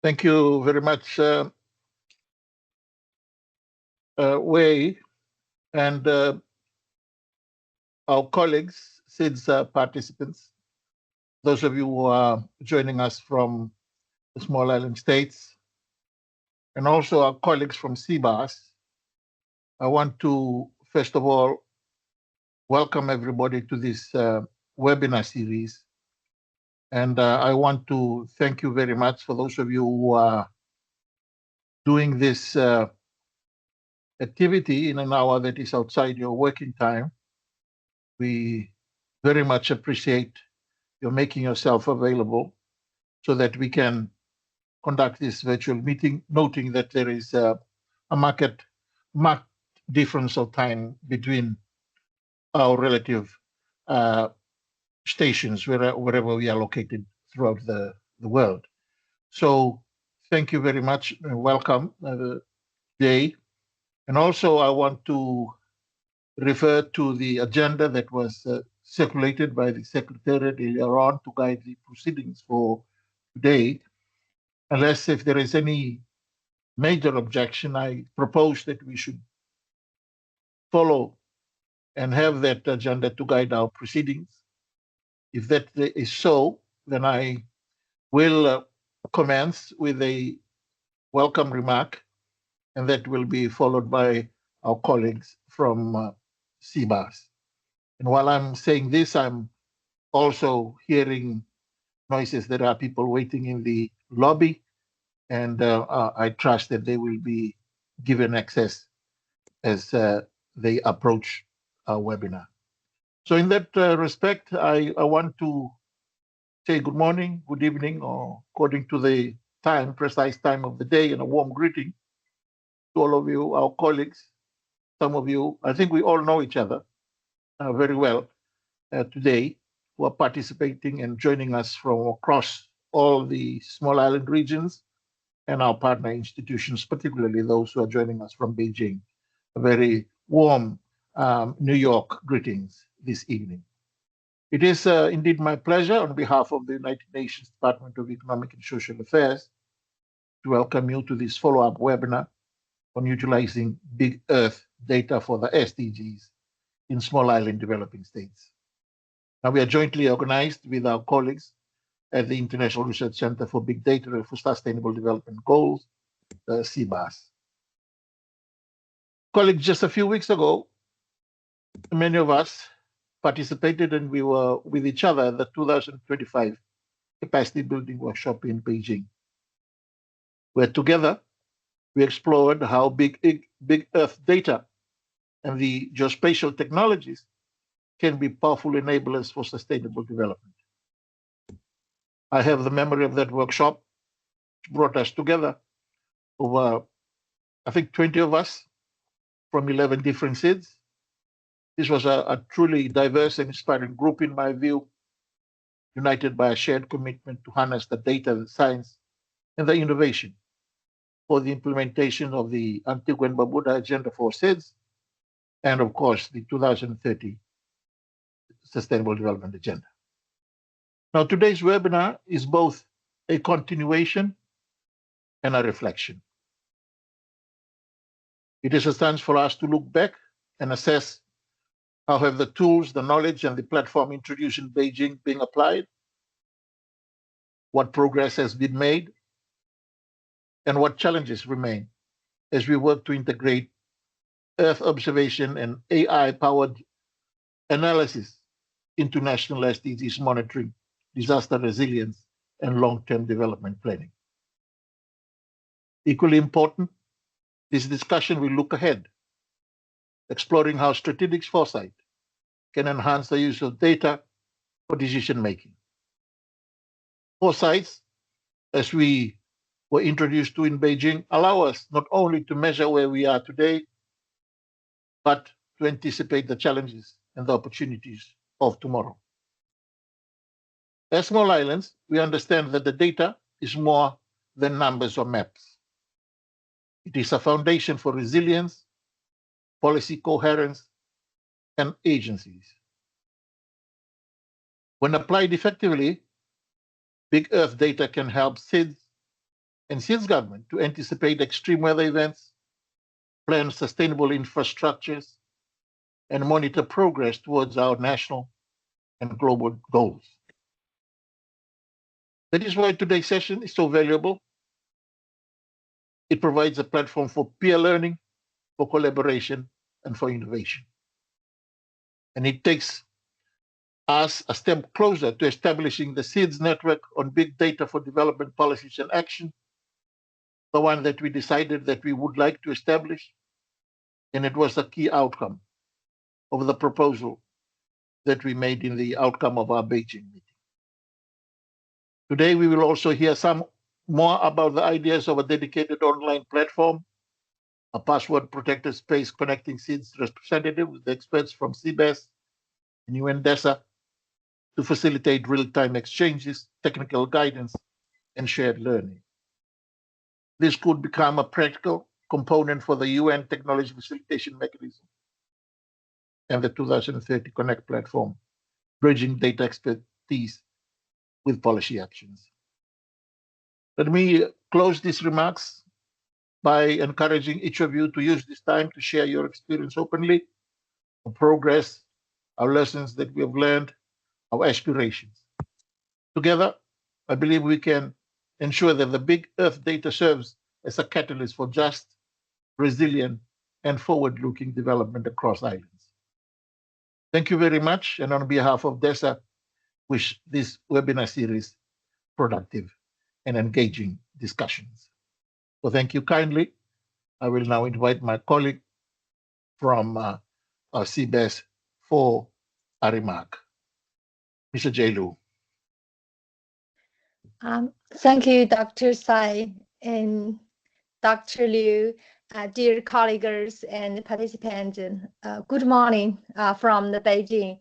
Thank you very much, Wei, and our colleagues, SIDS participants, those of you who are joining us from the small island states, and also our colleagues from CBAS. I want to, first of all, welcome everybody to this webinar series. And I want to thank you very much for those of you who are doing this activity in an hour that is outside your working time. We very much appreciate your making yourself available so that we can conduct this virtual meeting, noting that there is a marked difference of time between our relative stations wherever we are located throughout the world. So thank you very much and welcome today. And also I want to refer to the agenda that was circulated by the Secretariat earlier on to guide the proceedings for today. Unless if there is any major objection, I propose that we should follow and have that agenda to guide our proceedings. If that is so, then I will commence with a welcome remark, and that will be followed by our colleagues from CBAS. And while I'm saying this, I'm also hearing noises. There are people waiting in the lobby, and I trust that they will be given access as they approach our webinar. So in that respect, I want to say good morning, good evening, or according to the precise time of the day, and a warm greeting to all of you, our colleagues. Some of you, I think we all know each other very well today, who are participating and joining us from across all the small island regions and our partner institutions, particularly those who are joining us from Beijing. A very warm New York greetings this evening. It is indeed my pleasure on behalf of the United Nations Department of Economic and Social Affairs to welcome you to this follow-up webinar on utilizing Big Earth data for the SDGs in small island developing states. Now, we are jointly organized with our colleagues at the International Research Center for Big Data for Sustainable Development Goals, CBAS. Colleagues, just a few weeks ago, many of us participated and we were with each other at the 2025 Capacity Building Workshop in Beijing, where together we explored how Big Earth data and the geospatial technologies can be powerful enablers for sustainable development. I have the memory of that workshop, which brought us together over, I think, 20 of us from 11 different SIDS. This was a truly diverse and inspiring group, in my view, united by a shared commitment to harness the data, the science, and the innovation for the implementation of the Antigua and Barbuda Agenda for SIDS, and of course, the 2030 Sustainable Development Agenda. Now, today's webinar is both a continuation and a reflection. It is a chance for us to look back and assess how have the tools, the knowledge, and the platform introduced in Beijing being applied, what progress has been made, and what challenges remain as we work to integrate Earth observation and AI-powered analysis into national SDGs monitoring, disaster resilience, and long-term development planning. Equally important, this discussion will look ahead, exploring how strategic foresight can enhance the use of data for decision-making. Foresights, as we were introduced to in Beijing, allow us not only to measure where we are today, but to anticipate the challenges and the opportunities of tomorrow. As small islands, we understand that the data is more than numbers or maps. It is a foundation for resilience, policy coherence, and agencies. When applied effectively, Big Earth data can help SIDS and SIDS government to anticipate extreme weather events, plan sustainable infrastructures, and monitor progress towards our national and global goals. That is why today's session is so valuable. It provides a platform for peer learning, for collaboration, and for innovation. And it takes us a step closer to establishing the SIDS network on big data for development policies and action, the one that we decided that we would like to establish. And it was a key outcome of the proposal that we made in the outcome of our Beijing meeting. Today, we will also hear some more about the ideas of a dedicated online platform, a password-protected space connecting SIDS representatives with experts from CBAS and UN DESA to facilitate real-time exchanges, technical guidance, and shared learning. This could become a practical component for the UN Technology Facilitation Mechanism and the 2030 Connect platform, bridging data expertise with policy actions. Let me close these remarks by encouraging each of you to use this time to share your experience openly, our progress, our lessons that we have learned, our aspirations. Together, I believe we can ensure that the big Earth data serves as a catalyst for just, resilient, and forward-looking development across islands. Thank you very much, and on behalf of DESA, wish this webinar series productive and engaging discussions. So thank you kindly. I will now invite my colleague from our CBAS for a remark. Mr. J. Lu. Thank you, Dr. Tsai and Dr. Liu, dear colleagues and participants. Good morning from the Beijing,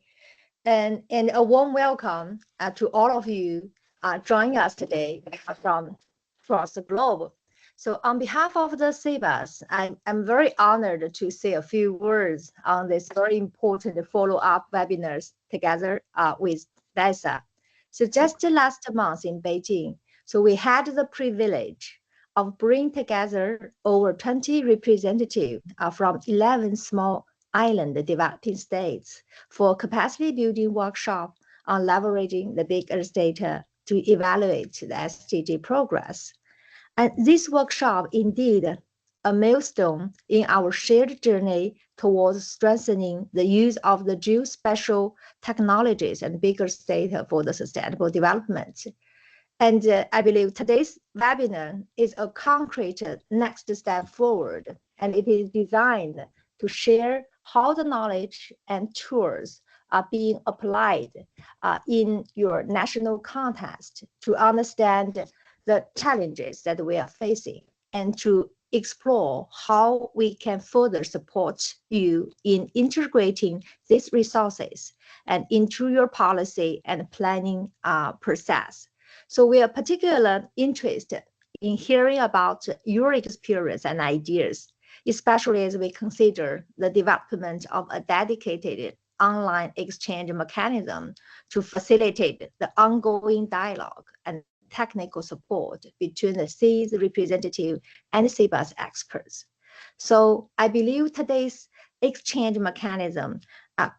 and a warm welcome to all of you joining us today from across the globe. So on behalf of the CBAS, I'm very honored to say a few words on this very important follow-up webinars together with DESA. So just last month in Beijing, so we had the privilege of bringing together over 20 representatives from 11 small island developing states for capacity building workshop on leveraging the big Earth data to evaluate the SDG progress. And this workshop indeed a milestone in our shared journey towards strengthening the use of the geospatial technologies and big Earth data for the sustainable development. And I believe today's webinar is a concrete next step forward, and it is designed to share how the knowledge and tools are being applied in your national context to understand the challenges that we are facing and to explore how we can further support you in integrating these resources and into your policy and planning process. So we are particularly interested in hearing about your experience and ideas, especially as we consider the development of a dedicated online exchange mechanism to facilitate the ongoing dialogue and technical support between the SIDS representative and CBAS experts. So I believe today's exchange mechanism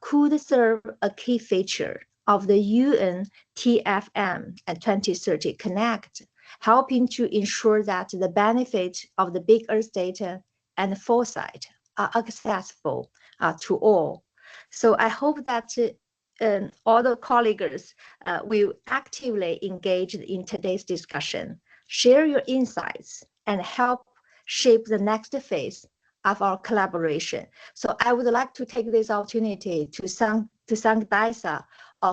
could serve a key feature of the UN TFM and 2030 Connect, helping to ensure that the benefits of the big Earth data and foresight are accessible to all. So I hope that all the colleagues will actively engage in today's discussion, share your insights, and help shape the next phase of our collaboration. So I would like to take this opportunity to thank DESA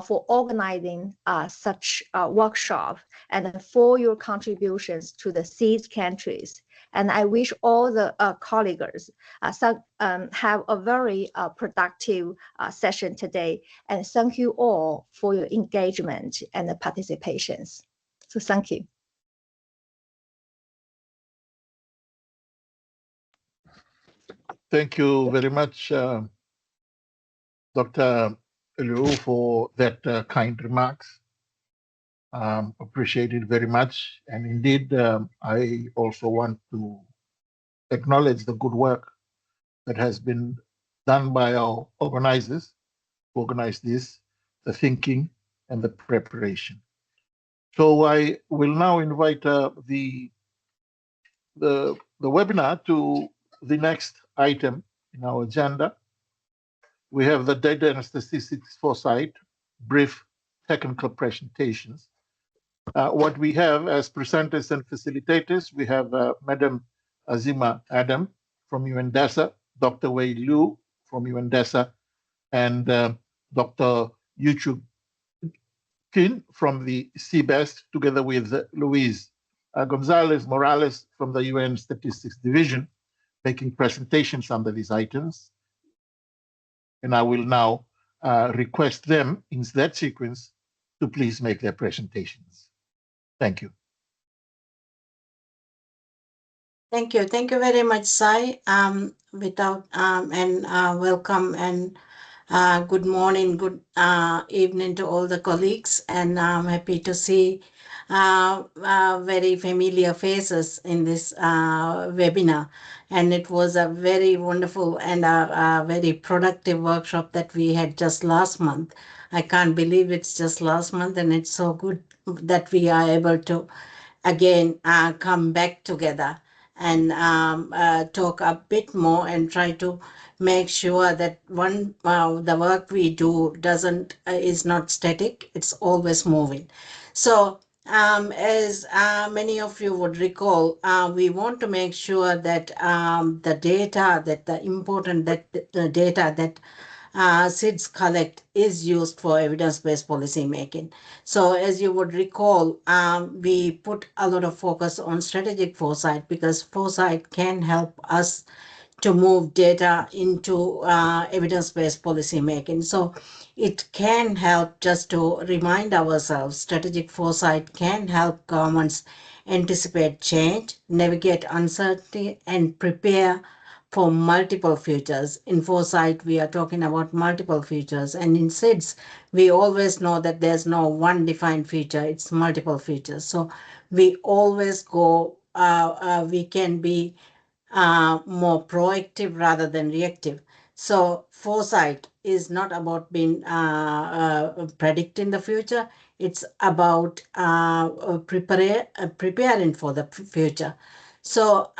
for organizing such a workshop and for your contributions to the SIDS countries. And I wish all the colleagues have a very productive session today. And thank you all for your engagement and the participations. So thank you. Thank you very much, Dr. Liu, for that kind remarks. Appreciate it very much. And indeed, I also want to acknowledge the good work that has been done by our organizers who organize this, the thinking and the preparation. So I will now invite the webinar to the next item in our agenda. We have the data and statistics foresight, brief technical presentations. What we have as presenters and facilitators, we have Madam Azima Adam from UNDESA, Dr. Wei Liu from UNDESA, and Dr. Yuchu Kin from the CBAS, together with Luis Gonzalez Morales from the UN Statistics Division, making presentations under these items. And I will now request them in that sequence to please make their presentations. Thank you. Thank you. Thank you very much, Sai. Welcome and good morning, good evening to all the colleagues. And I'm happy to see very familiar faces in this webinar. And it was a very wonderful and a very productive workshop that we had just last month. I can't believe it's just last month, and it's so good that we are able to again come back together and talk a bit more and try to make sure that the work we do doesn't is not static, it's always moving. So as many of you would recall, we want to make sure that the data that SIDS collect is used for evidence-based policy making. So as you would recall, we put a lot of focus on strategic foresight because foresight can help us to move data into evidence-based policy making. So it can help, just to remind ourselves, strategic foresight can help governments anticipate change, navigate uncertainty, and prepare for multiple futures. In foresight, we are talking about multiple futures. And in SIDS, we always know that there's no one defined future, it's multiple futures. So we always go, we can be more proactive rather than reactive. So foresight is not about being predicting the future. It's about preparing for the future. So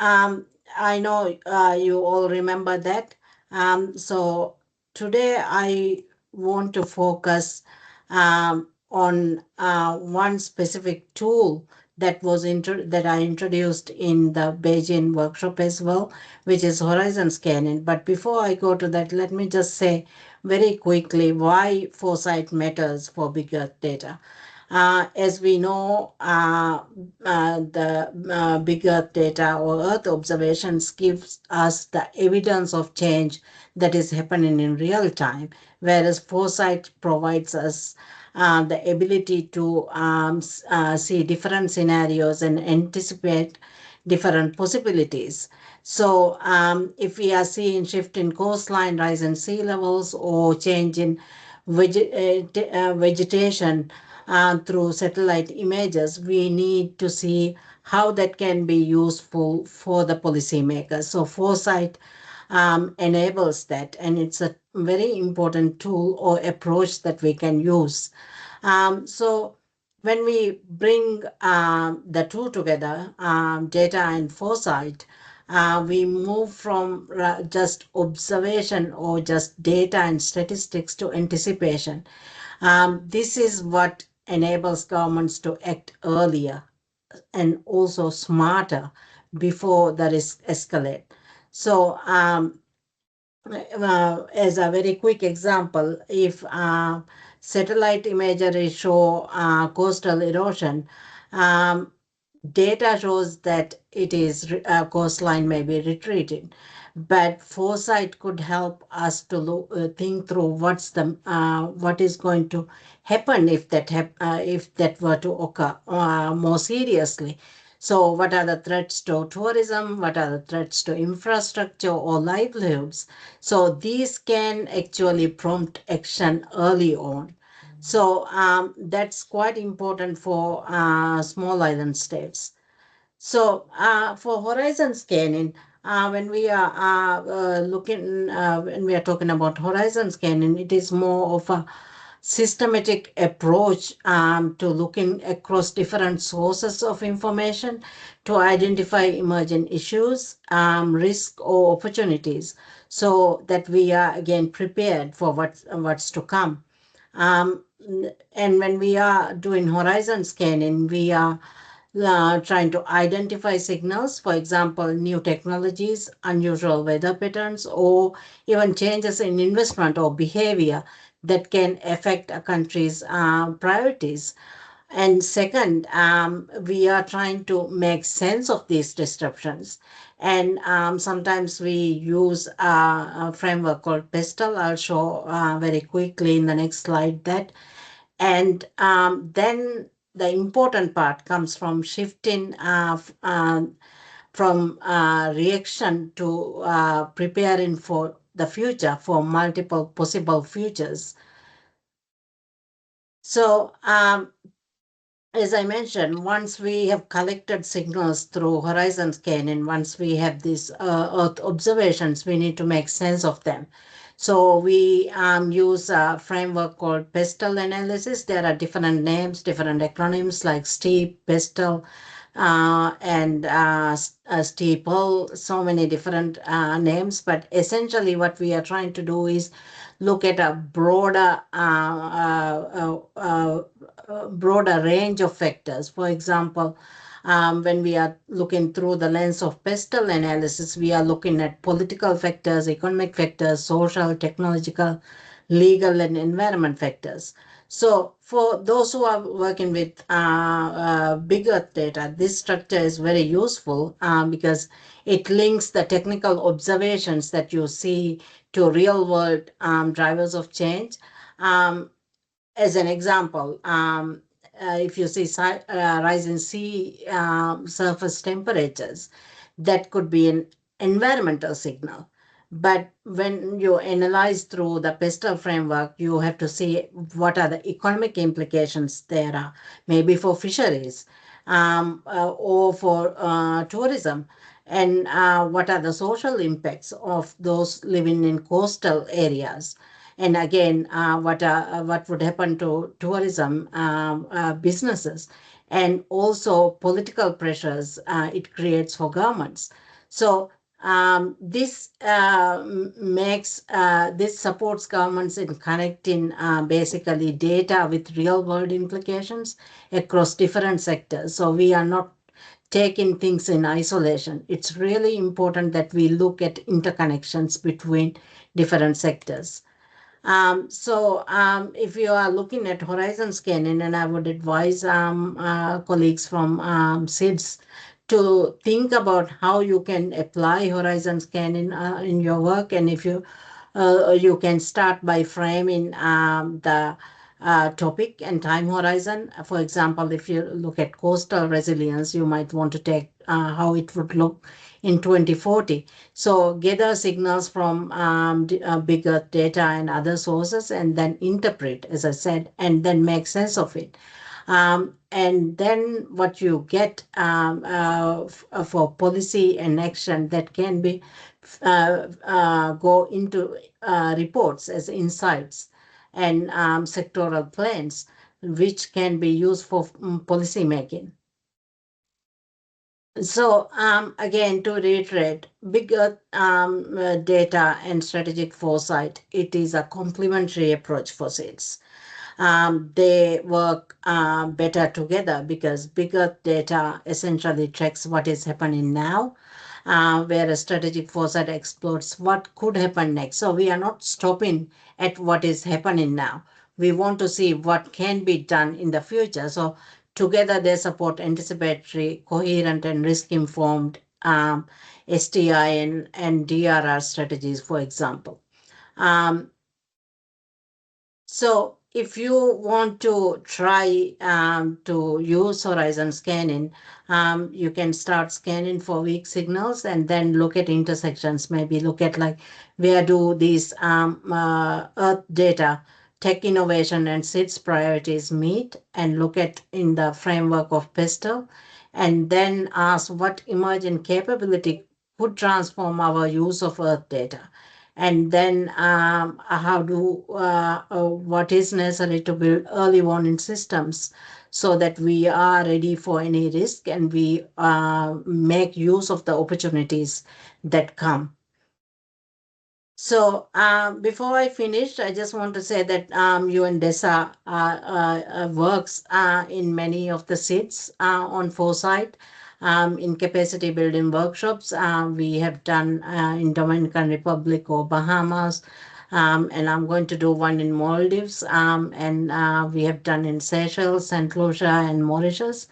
I know you all remember that. So today I want to focus on one specific tool that I introduced in the Beijing workshop as well, which is horizon scanning. But before I go to that, let me just say very quickly why foresight matters for big Earth data. As we know, the big Earth data or Earth observations gives us the evidence of change that is happening in real time, whereas foresight provides us the ability to see different scenarios and anticipate different possibilities. So if we are seeing shift in coastline, rise in sea levels, or change in vegetation through satellite images, we need to see how that can be useful for the policymakers. So foresight enables that, and it's a very important tool or approach that we can use. So when we bring the two together, data and foresight, we move from just observation or just data and statistics to anticipation. This is what enables governments to act earlier and also smarter before the risk escalate. So as a very quick example, if satellite imagery show coastal erosion, data shows that it is coastline may be retreating, but foresight could help us to think through what is going to happen if that were to occur more seriously. So what are the threats to tourism? What are the threats to infrastructure or livelihoods? So these can actually prompt action early on. So that's quite important for small island states. So for horizon scanning, when we are when we are talking about horizon scanning, it is more of a systematic approach to looking across different sources of information to identify emerging issues, risk or opportunities, so that we are again prepared for what's to come. Um, and when we are doing horizon scanning, we are trying to identify signals, for example, new technologies, unusual weather patterns, or even changes in investment or behavior that can affect a country's priorities. And second, we are trying to make sense of these disruptions. And sometimes we use a framework called PESTEL. I'll show very quickly in the next slide that. And then the important part comes from shifting from reaction to preparing for the future, for multiple possible futures. So as I mentioned, once we have collected signals through horizon scanning, once we have these Earth observations, we need to make sense of them. So we use a framework called PESTEL analysis. There are different names, different acronyms like STEEP, PESTEL, and STEEPLE, so many different names. But essentially what we are trying to do is look at a broader range of factors. For example, when we are looking through the lens of PESTEL analysis, we are looking at political factors, economic factors, social, technological, legal, and environment factors. So for those who are working with big Earth data, this structure is very useful because it links the technical observations that you see to real world drivers of change. As an example, if you see rise in sea surface temperatures, that could be an environmental signal. But when you analyze through the PESTEL framework, you have to see what are the economic implications there are, maybe for fisheries or for tourism, and what are the social impacts of those living in coastal areas. And again, what would happen to tourism businesses, and also political pressures it creates for governments. So this supports governments in connecting basically data with real world implications across different sectors. So we are not taking things in isolation. It's really important that we look at interconnections between different sectors. If you are looking at horizon scanning, and I would advise colleagues from SIDS to think about how you can apply horizon scanning in your work. And if you can start by framing the topic and time horizon. For example, if you look at coastal resilience, you might want to take how it would look in 2040. So gather signals from bigger data and other sources, and then interpret, as I said, and then make sense of it. And then what you get for policy and action that can be go into reports as insights and sectoral plans, which can be used for policy making. So again, to reiterate, bigger data and strategic foresight, it is a complementary approach for SIDS. They work better together because bigger data essentially tracks what is happening now, whereas strategic foresight explores what could happen next. So we are not stopping at what is happening now. We want to see what can be done in the future. So together they support anticipatory, coherent, and risk-informed STI and DRR strategies, for example. So if you want to try to use horizon scanning, you can start scanning for weak signals and then look at intersections, maybe look at like where do these Earth data tech innovation and SIDS priorities meet and look at in the framework of PESTEL, and then ask what emerging capability could transform our use of Earth data. And then what is necessary to build early warning systems so that we are ready for any risk and we make use of the opportunities that come. So before I finish, I just want to say that UN DESA works in many of the SIDS on foresight. In capacity building workshops, we have done in Dominican Republic or Bahamas, and I'm going to do one in Maldives, and we have done in Seychelles, St. Lucia, and Mauritius.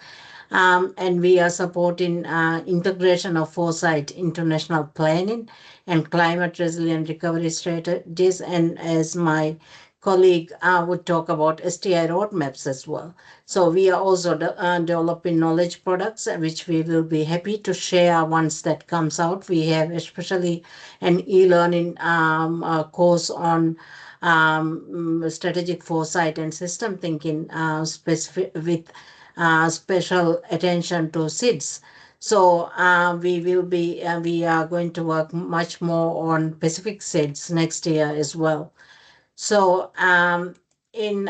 And we are supporting integration of foresight, international planning, and climate resilient recovery strategies. And as my colleague would talk about STI roadmaps as well. So we are also developing knowledge products, which we will be happy to share once that comes out. We have especially an e-learning course on strategic foresight and system thinking specific with special attention to SIDS. So we are going to work much more on Pacific SIDS next year as well. So in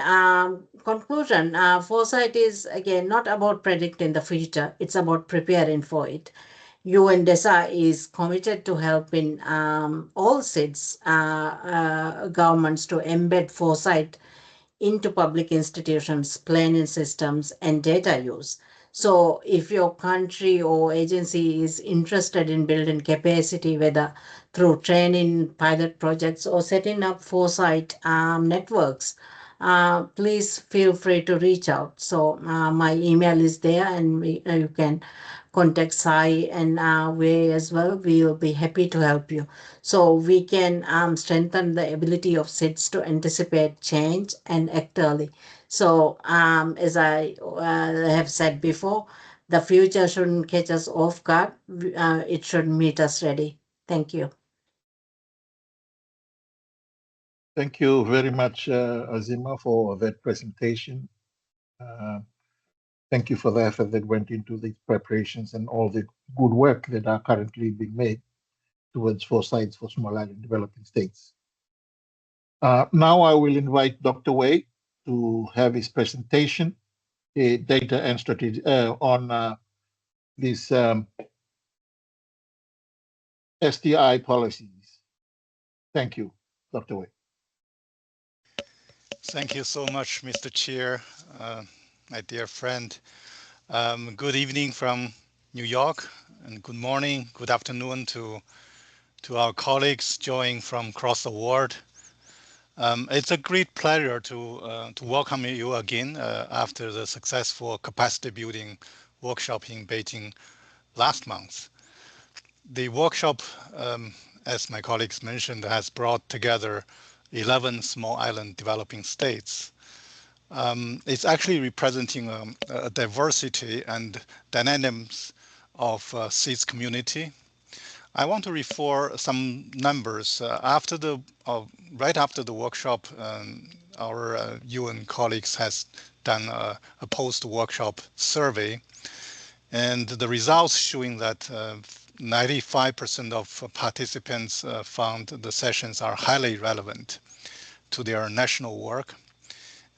conclusion, foresight is again not about predicting the future, it's about preparing for it. UN DESA is committed to helping all SIDS governments to embed foresight into public institutions, planning systems, and data use. So if your country or agency is interested in building capacity, whether through training, pilot projects, or setting up foresight networks, please feel free to reach out. So my email is there, and you can contact Sai and Wei as well. We will be happy to help you. So we can strengthen the ability of SIDS to anticipate change and act early. So as I have said before, the future shouldn't catch us off guard. It should meet us ready. Thank you. Thank you very much, Azima, for that presentation. Thank you for the effort that went into these preparations and all the good work that are currently being made towards foresight for small island developing states. Now I will invite Dr. Wei to have his presentation, data and strategy on these SDI policies. Thank you, Dr. Wei. Thank you so much, Mr. Chair, my dear friend. Good evening from New York, and good morning, good afternoon to our colleagues joining from across the world. It's a great pleasure to welcome you again after the successful capacity building workshop in Beijing last month. The workshop, as my colleagues mentioned, has brought together 11 small island developing states. It's actually representing a diversity and dynamics of SIDS community. I want to refer some numbers. Right after the workshop, our UN colleagues has done a post-workshop survey, and the results showing that 95% of participants found the sessions are highly relevant to their national work,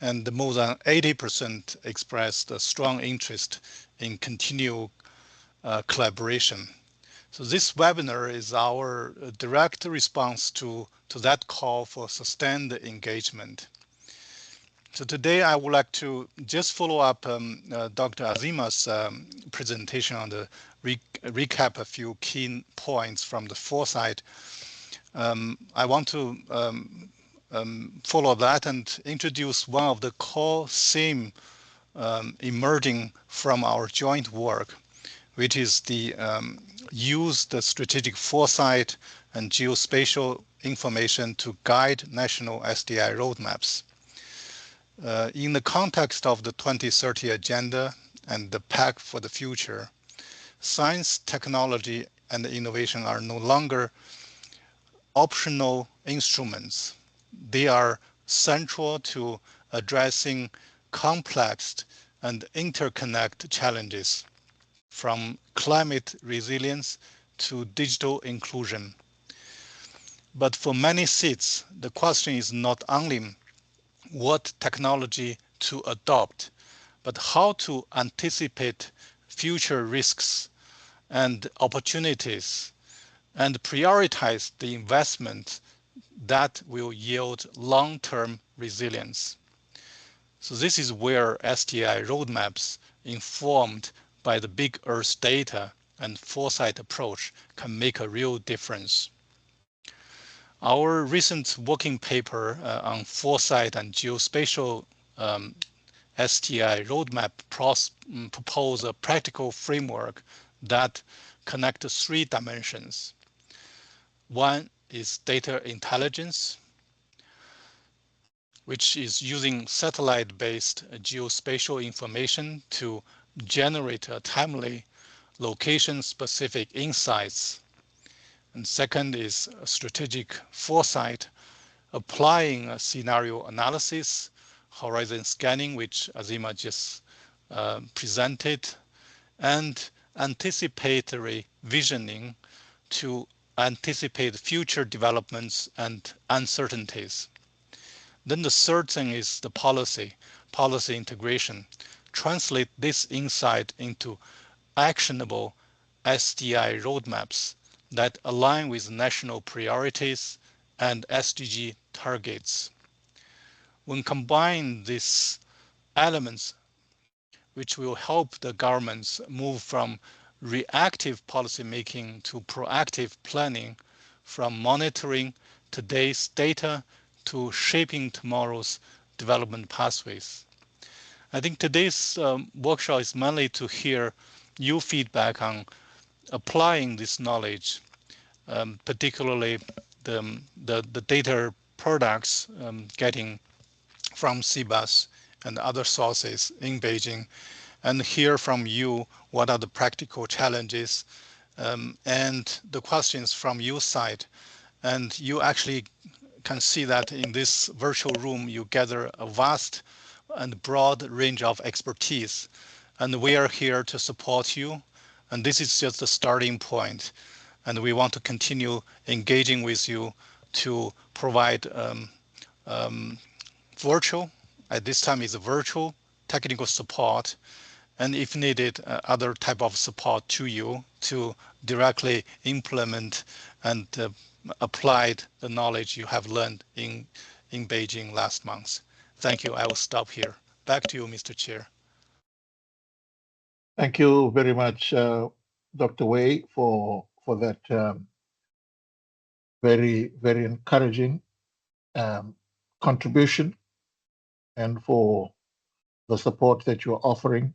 and more than 80% expressed a strong interest in continued collaboration. So this webinar is our direct response to that call for sustained engagement. So today I would like to just follow up Dr. Azima's presentation on the recap a few key points from the foresight. I want to follow that and introduce one of the core themes emerging from our joint work, which is the use the strategic foresight and geospatial information to guide national SDI roadmaps. In the context of the 2030 agenda and the Pact for the Future, science, technology, and innovation are no longer optional instruments. They are central to addressing complex and interconnected challenges, from climate resilience to digital inclusion. But for many SIDS, the question is not only what technology to adopt, but how to anticipate future risks and opportunities and prioritize the investment that will yield long-term resilience. So this is where SDI roadmaps informed by the big Earth data and foresight approach can make a real difference. Our recent working paper on foresight and geospatial STI roadmap propose a practical framework that connects 3 dimensions. One is data intelligence, which is using satellite-based geospatial information to generate timely location-specific insights. And second is strategic foresight, applying a scenario analysis, horizon scanning, which Azima just presented, and anticipatory visioning to anticipate future developments and uncertainties. Then the third thing is the policy integration. Translate this insight into actionable SDI roadmaps that align with national priorities and SDG targets. When combined these elements, which will help the governments move from reactive policymaking to proactive planning, from monitoring today's data to shaping tomorrow's development pathways. I think today's workshop is mainly to hear your feedback on applying this knowledge, particularly the data products getting from CBAS and other sources in Beijing, and hear from you what are the practical challenges and the questions from your side. And you actually can see that in this virtual room, you gather a vast and broad range of expertise. And we are here to support you. And this is just the starting point. And we want to continue engaging with you to provide virtual, at this time is virtual, technical support, and if needed, other type of support to you to directly implement and apply the knowledge you have learned in Beijing last month. Thank you. I will stop here. Back to you, Mr. Chair. Thank you very much, Dr. Wei, for that very, very encouraging contribution and for the support that you're offering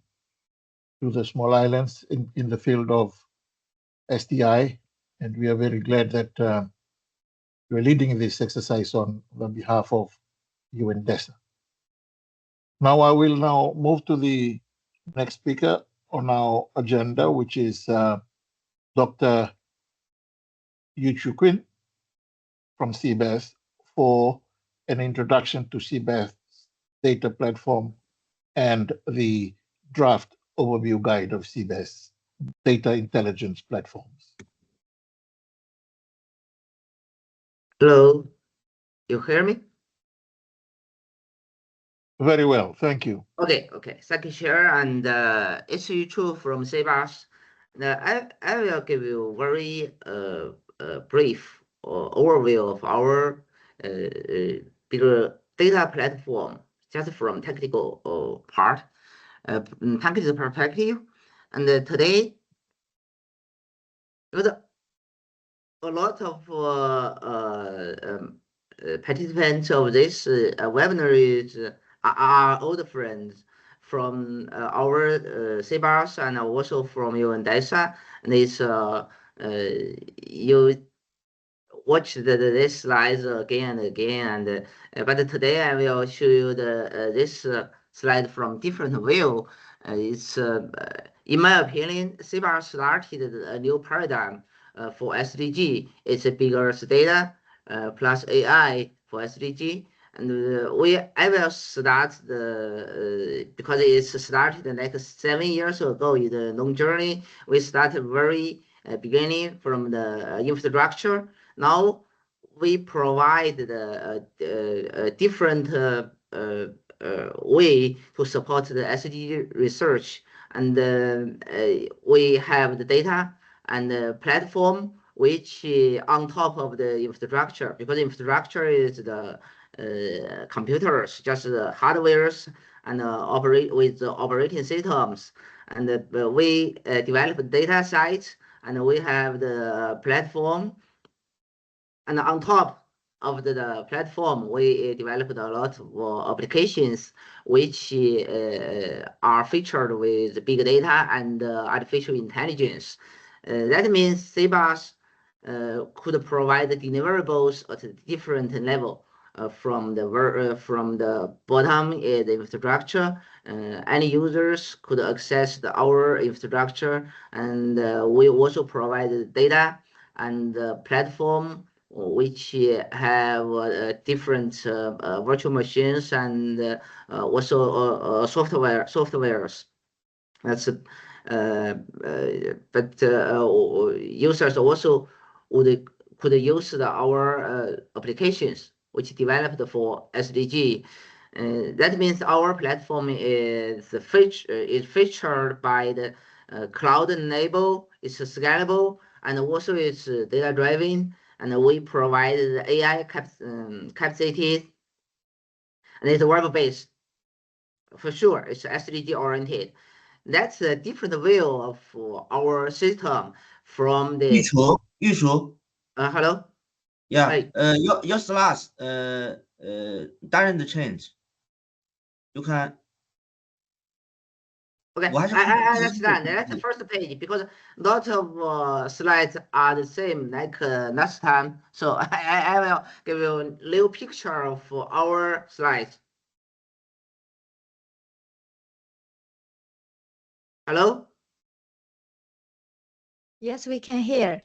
to the small islands in the field of SDI. And we are very glad that you're leading this exercise on behalf of you and DESA. Now I will now move to the next speaker on our agenda, which is Dr. Yu Chu Quinn from CBAS for an introduction to CBAS data platform and the draft overview guide of CBAS data intelligence platforms. Hello, you hear me? Very well, thank you. Okay. Thank you, Chair. And it's Yu Chu from CBAS. I will give you very brief overview of our bigger data platform, just from technical part, technical perspective. And today, with a lot of participants of this webinar are old friends from our CBAS and also from you and DESA. And it's you watch this slides again and again. And but today I will show you this slide from different view. It's in my opinion, CBAS started a new paradigm for SDG. It's a big Earth data plus AI for SDG. And I will start because it's started like 7 years ago in the long journey. We started very beginning from the infrastructure. Now we provide the different way to support the SDG research, and we have the data and the platform which on top of the infrastructure, because infrastructure is the computers, just the hardwares, and operate with the operating systems. And we develop data sites, and we have the platform. And on top of the platform, we developed a lot of applications which are featured with big data and artificial intelligence. That means CBAS could provide deliverables at a different level. From the bottom is the infrastructure. Any users could access our infrastructure, and we also provide data and platform which have different virtual machines and also softwares. That's but users also could use our applications which developed for SDG. That means our platform is featured by the cloud enable, it's scalable, and also it's data driven, and we provide the AI capacity, and it's web based. For sure, it's SDG oriented. That's a different view of our system from the. 玉厨 Hello. Yeah. Hey. Your slides doesn't change. You can. Okay, I understand. That's the first page, because lots of slides are the same like last time. So I will give you a little picture of our slides. Hello? Yes, we can hear.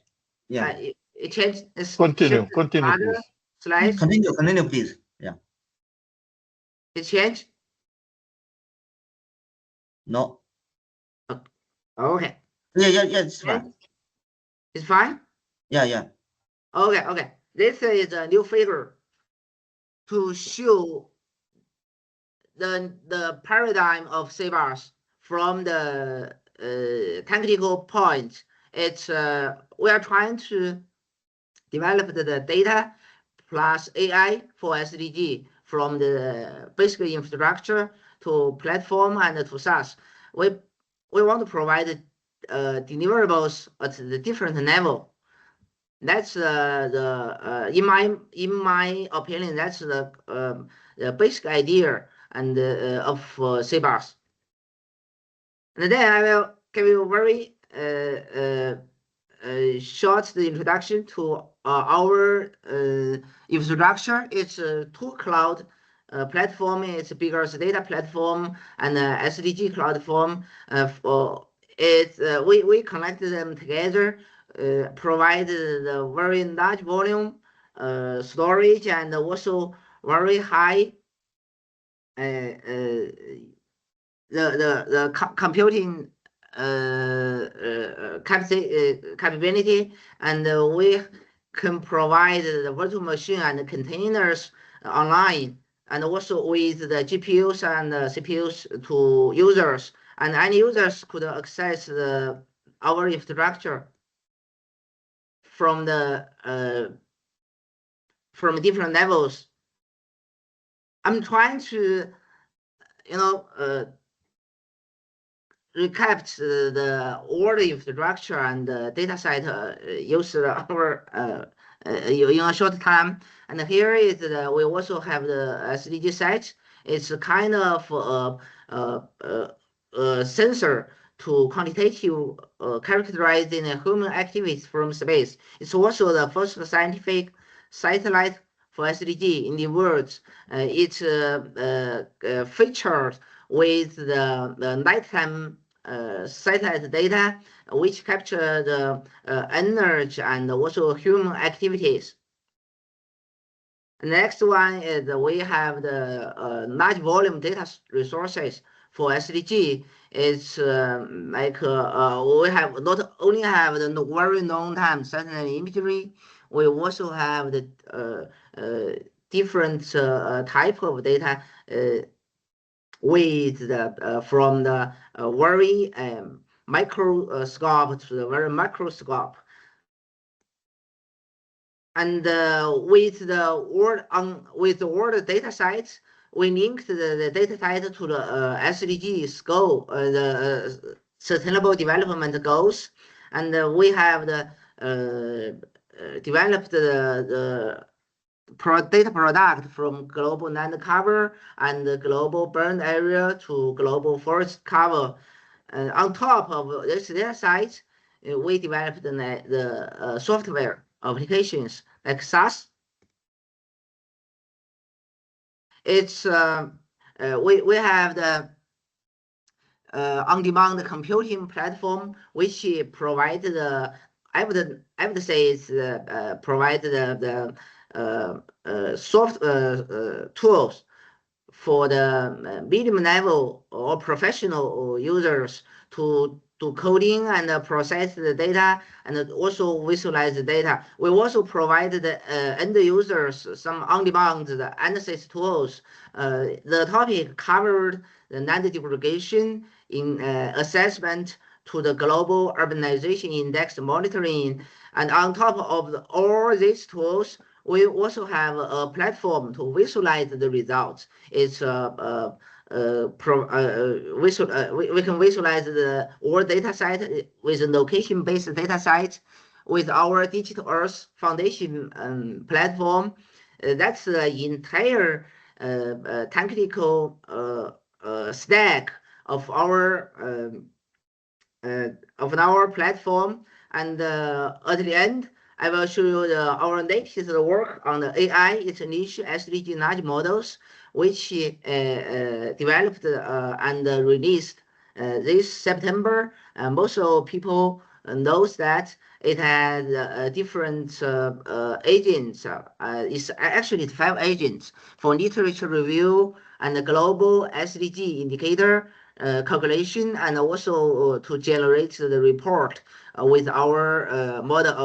Yeah. It changed. Continue, other please. Slides. Continue, please. Yeah. It changed? No. Okay. Yeah, it's fine. It's fine? Yeah. Okay. This is a new figure to show the paradigm of CBAS from the technical point. It's we are trying to develop the data plus AI for SDG from the basic infrastructure to platform and to SaaS. We want to provide deliverables at the different level. That's in my opinion, that's the basic idea and of CBAS. And then I will give you a very short introduction to our infrastructure. It's a two cloud platform. It's a bigger data platform and SDG cloud platform. We connected them together, provided the very large volume storage and also very high the computing capability, and we can provide the virtual machine and the containers online, and also with the GPUs and the CPUs to users, and any users could access our infrastructure from different levels. I'm trying to recap all the infrastructure and the data set used our in a short time. And here is we also have the SDG site. It's a kind of sensor to quantitative characterizing human activities from space. It's also the first scientific satellite for SDG in the world. It's featured with the nighttime satellite data, which capture the energy and also human activities. Next one is we have the large volume data resources for SDG. It's like we have not only have the very long time sentinel imagery, we also have the different type of data with the from the very microscope to the very microscope. And with the world data sites, we linked the data site to the SDGs goal, the Sustainable Development Goals, and we have the developed the data product from global land cover and the global burn area to global forest cover. On top of this data site, we developed the software applications like SaaS. It's we have the on-demand computing platform, which provide the I would say it's provide the soft tools for the medium level or professional users to do coding and process the data and also visualize the data. We also provide the end users some on-demand analysis tools. The topic covered the land degradation in assessment to the global urbanization index monitoring. And on top of all these tools, we also have a platform to visualize the results. It's we can visualize the all data set with a location-based data set with our Digital Earth Foundation platform. That's the entire technical stack of our platform. And at the end, I will show you our latest work on the AI, its niche SDG large models, which developed and released this September. Most people knows that it has different agents. It's actually 5 agents for literature review and the global SDG indicator calculation, and also to generate the report with our model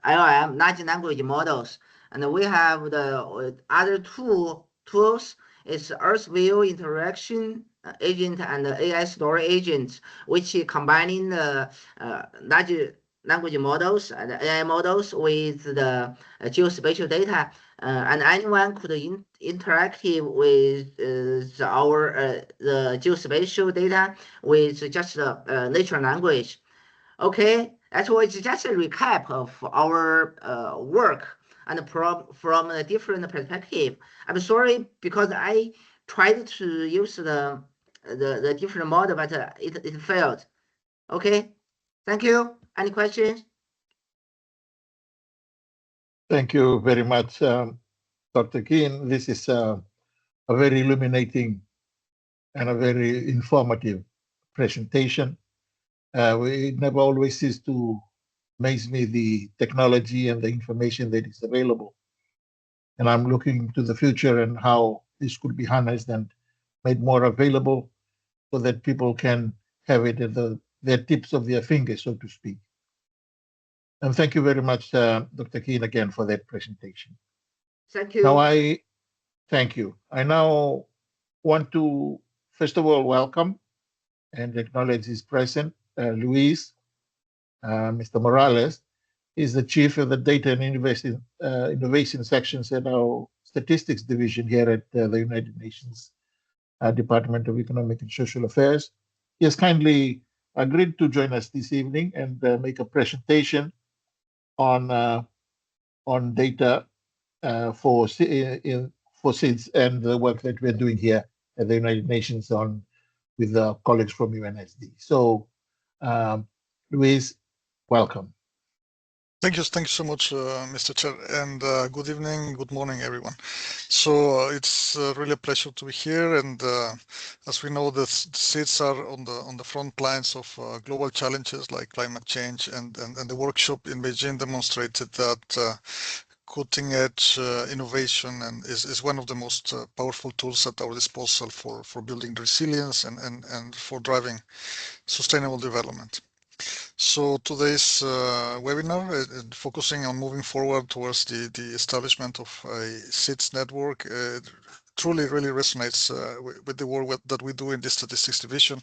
LLM large language models. And we have the other tools. It's EarthView interaction agent and the AI story agent, which combining the large language models and AI models with the geospatial data, and anyone could interact with our the geospatial data with just natural language. Okay, that's why it's just a recap of our work and from a different perspective. I'm sorry because I tried to use the different model, but it failed. Okay, thank you. Any questions? Thank you very much, Dr. Keen. This is a very illuminating and a very informative presentation. It never always ceases to amaze me, the technology and the information that is available. And I'm looking to the future and how this could be harnessed and made more available so that people can have it at their tips of their fingers, so to speak. And thank you very much, Dr. Keen, again for that presentation. Thank you. Thank you. I now want to, first of all, welcome and acknowledge his presence, Luis. Mr. Morales is the chief of the Data and Innovation sections at our Statistics Division here at the United Nations Department of Economic and Social Affairs. He has kindly agreed to join us this evening and make a presentation on data for SIDS and the work that we're doing here at the United Nations with colleagues from UNSD. So, Luis, welcome. Thank you so much, Mr. Chair, and good evening, good morning, everyone. So it's really a pleasure to be here, and as we know, the SIDS are on the front lines of global challenges like climate change, and the workshop in Beijing demonstrated that cutting edge innovation and is one of the most powerful tools at our disposal for building resilience and for driving sustainable development. So today's webinar focusing on moving forward towards the establishment of a SIDS network truly really resonates with the work that we do in the statistics division,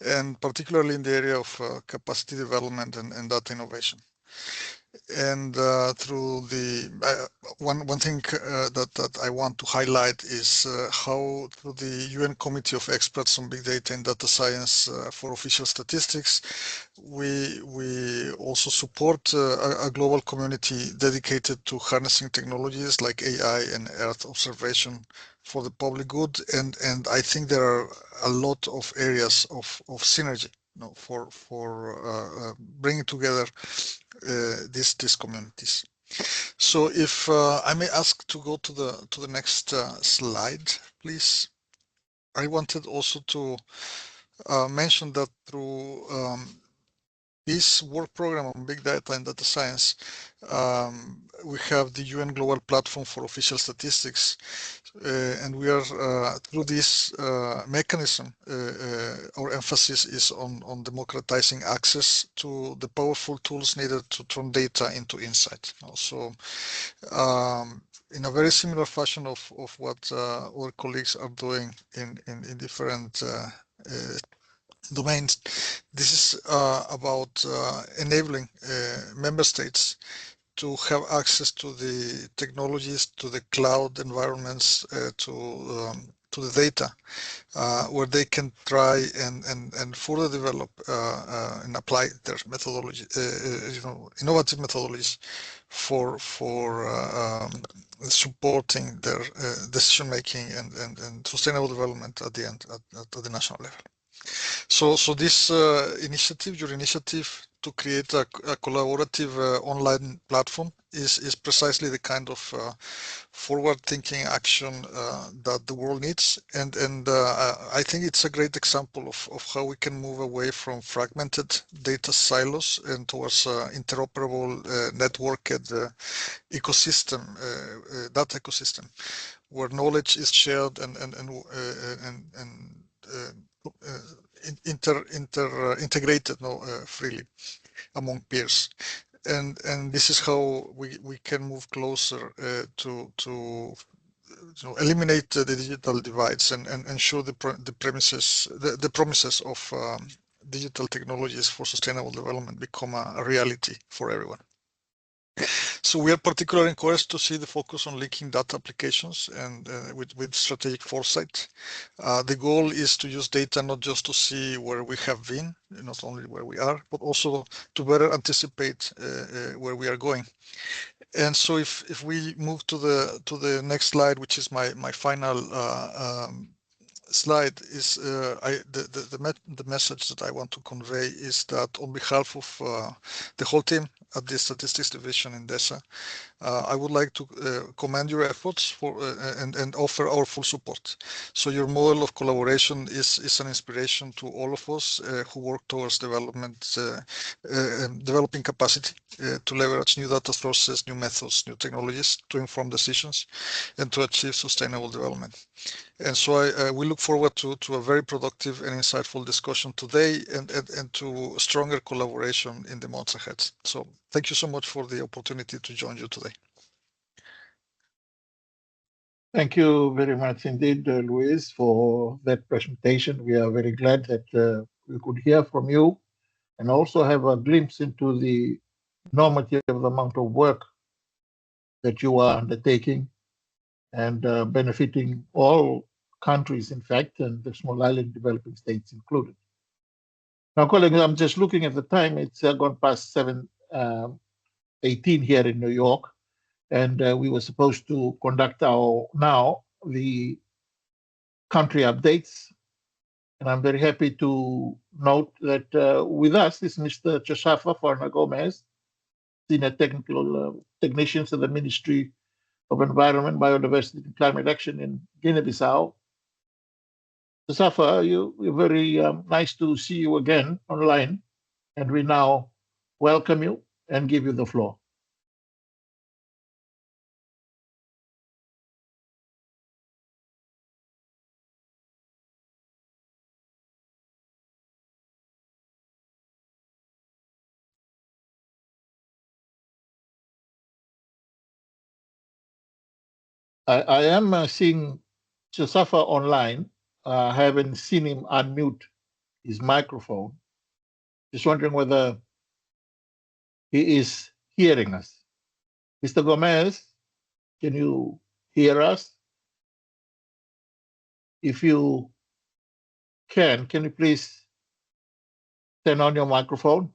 and particularly in the area of capacity development and data innovation. And through the one thing that I want to highlight is how through the UN Committee of Experts on Big Data and Data Science for Official Statistics, we also support a global community dedicated to harnessing technologies like AI and Earth observation for the public good, and I think there are a lot of areas of synergy, you know, for bringing together these communities. So if I may ask to go to the next slide, please. I wanted also to mention that through this work program on big data and data science, we have the UN Global Platform for Official Statistics, and we are through this mechanism, our emphasis is on democratizing access to the powerful tools needed to turn data into insight. So in a very similar fashion of what our colleagues are doing in different domains, this is about enabling member states to have access to the technologies, to the cloud environments, to the data, where they can try and further develop and apply their methodology, innovative methodologies for supporting their decision making and sustainable development at the end at the national level. So this initiative, your initiative to create a collaborative online platform is precisely the kind of forward-thinking action that the world needs, and I think it's a great example of how we can move away from fragmented data silos and towards interoperable networked ecosystem, data ecosystem, where knowledge is shared and integrated freely among peers, and this is how we can move closer to eliminate the digital divides and ensure the promises of digital technologies for sustainable development become a reality for everyone. So we are particularly encouraged to see the focus on linking data applications and with strategic foresight. The goal is to use data not just to see where we have been, not only where we are, but also to better anticipate where we are going. And so if we move to the next slide, which is my final slide, is the message that I want to convey is that on behalf of the whole team at the Statistics Division in DESA, I would like to commend your efforts for and offer our full support. So your model of collaboration is an inspiration to all of us who work towards developing capacity to leverage new data sources, new methods, new technologies to inform decisions and to achieve sustainable development. And so we look forward to a very productive and insightful discussion today and to stronger collaboration in the months ahead. So thank you so much for the opportunity to join you today. Thank you very much indeed, Luis, for that presentation. We are very glad that we could hear from you and also have a glimpse into the normative amount of work that you are undertaking and benefiting all countries, in fact, and the small island developing states included. Now, colleagues, I'm just looking at the time. It's gone past 7:18 here in New York, and we were supposed to conduct the country updates. And I'm very happy to note that with us is Mr. Josafa Farna Gomez, Senior Technical Technicians of the Ministry of Environment, Biodiversity, and Climate Action in Guinea-Bissau. Josafa, we're very nice to see you again online, and we now welcome you and give you the floor. I am seeing Josafa online. I haven't seen him unmute his microphone. Just wondering whether he is hearing us. Mr. Gomez, can you hear us? If you can you please turn on your microphone?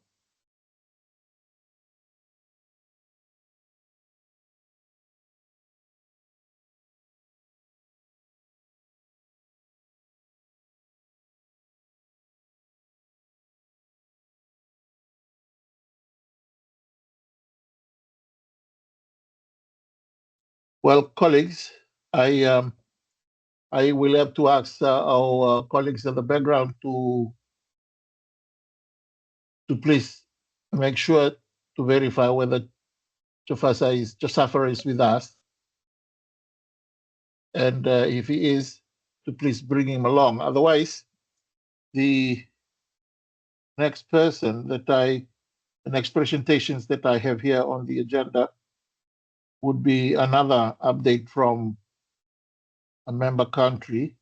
Well, colleagues, I will have to ask our colleagues in the background to please make sure to verify whether Josafa is with us. And if he is, to please bring him along. Otherwise, the next presentations that I have here on the agenda would be another update from a member country.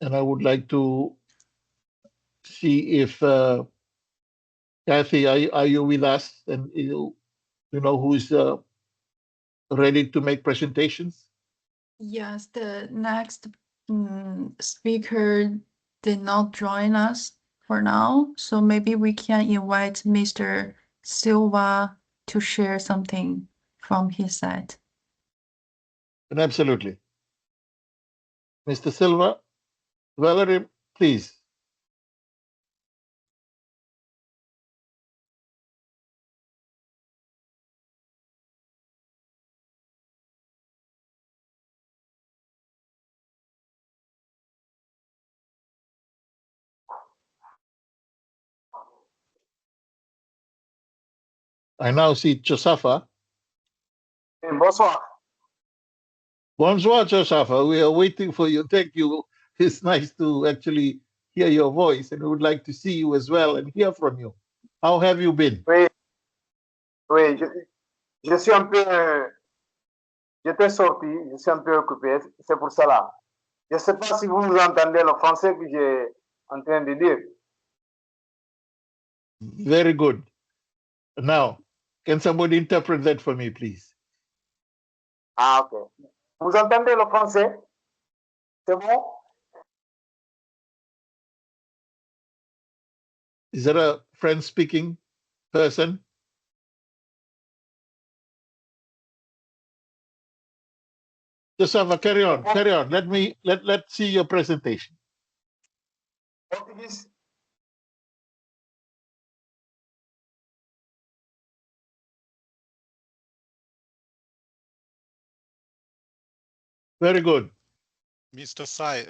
And I would like to see if Kathy, are you with us? And you know who is ready to make presentations? Yes, the next speaker did not join us for now, so maybe we can invite Mr. Silva to share something from his side. And absolutely. Mr. Silva, Valerie, please. I now see Josafa. Bonsoir. Bonsoir, Josafa. We are waiting for you. Thank you. It's nice to actually hear your voice, and we would like to see you as well and hear from you. How have you been? Oui, oui, je suis un peu. J'étais sorti, je suis un peu occupé, c'est pour cela. Je ne sais pas si vous entendez le français que j'ai en train de dire. Very good. Now, can somebody interpret that for me, please? Ah, ok. Vous entendez le français? C'est bon? Is there a French-speaking person? Josafa, carry on. Let's see your presentation. Portugese? Very good. Mr. Sai,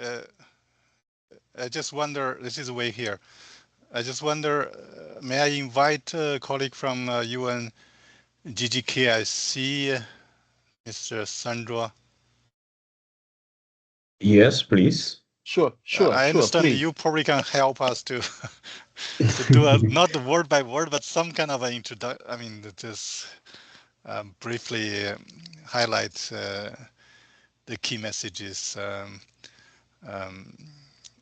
I just wonder, this is way here. I just wonder, may I invite a colleague from UN GGKIC, Mr. Sandro? Yes, please. Sure, I understand please. you probably can help us to do not word by word, but some kind of an introduction. I mean, just briefly highlight the key messages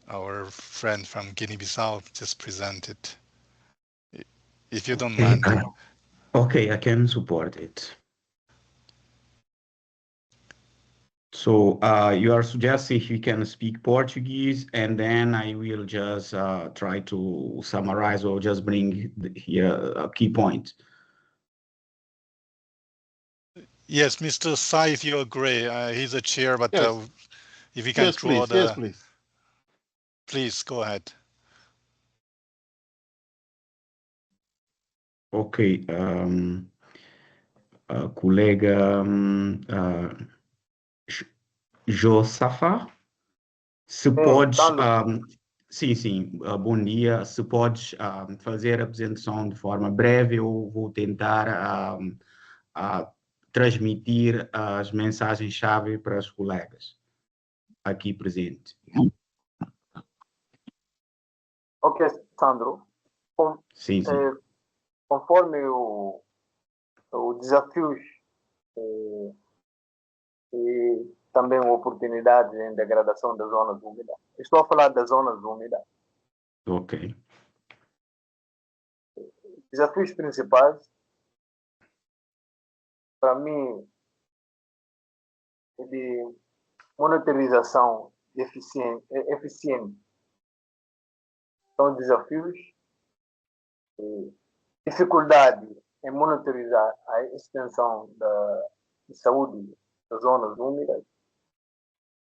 our friend from Guinea-Bissau just presented. If you don't mind. Okay, I can support it. So you are suggesting he can speak Portuguese, and then I will just try to summarize or just bring here a key point. Yes, Mr. Sai, if you agree, he's a chair, but Yes. if you can draw Yes, please. Please, go ahead. Okay, colega Josafa, se pode... Sim, bom dia. Se podes fazer a apresentação de forma breve, eu vou tentar transmitir as mensagens-chave para os colegas aqui presentes. Ok, Sandro. Sim. Conforme o os desafios e também oportunidades em degradação das zonas úmidas. Estou a falar das zonas úmidas. Ok. Desafios principais, para mim, é de monitorização eficiente. São desafios, dificuldade em monitorizar a extensão de saúde das zonas úmidas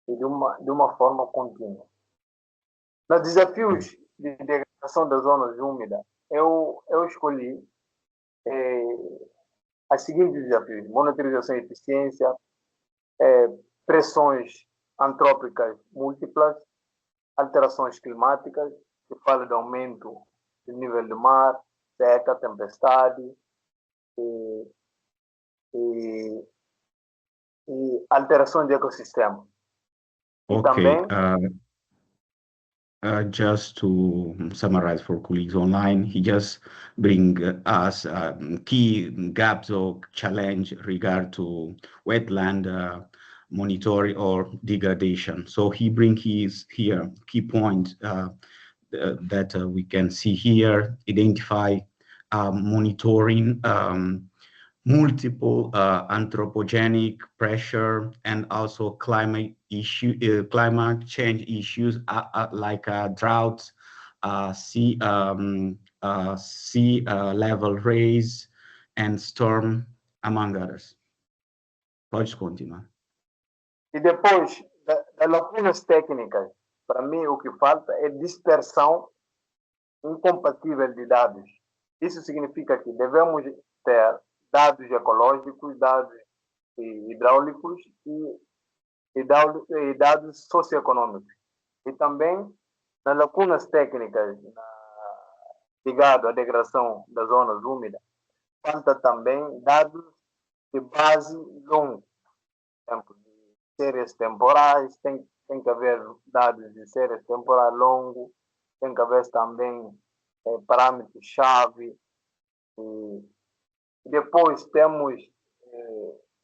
e de uma forma contínua. Nos desafios de degradação das zonas úmidas, eu escolhi as seguintes desafios: monitorização e eficiência, pressões antrópicas múltiplas, alterações climáticas, que fala de aumento do nível do mar, seca, tempestade e alterações de ecossistema. E também just to summarize for colleagues online, he just bring us key gaps or challenge regard to wetland monitoring or degradation. So he bring his here key point that we can see here, identify monitoring multiple anthropogenic pressure and also climate change issues like droughts, sea level rise, and storm, among others. Pode continuar. E depois, das lacunas técnicas, para mim o que falta é dispersão incompatível de dados. Isso significa que devemos ter dados ecológicos, dados hidráulicos e dados socioeconômicos. E também nas lacunas técnicas ligadas à degradação das zonas úmidas, falta também dados de base longa, por exemplo, de séries temporais, tem que haver dados de séries temporais longos, tem que haver também parâmetros-chave. Depois temos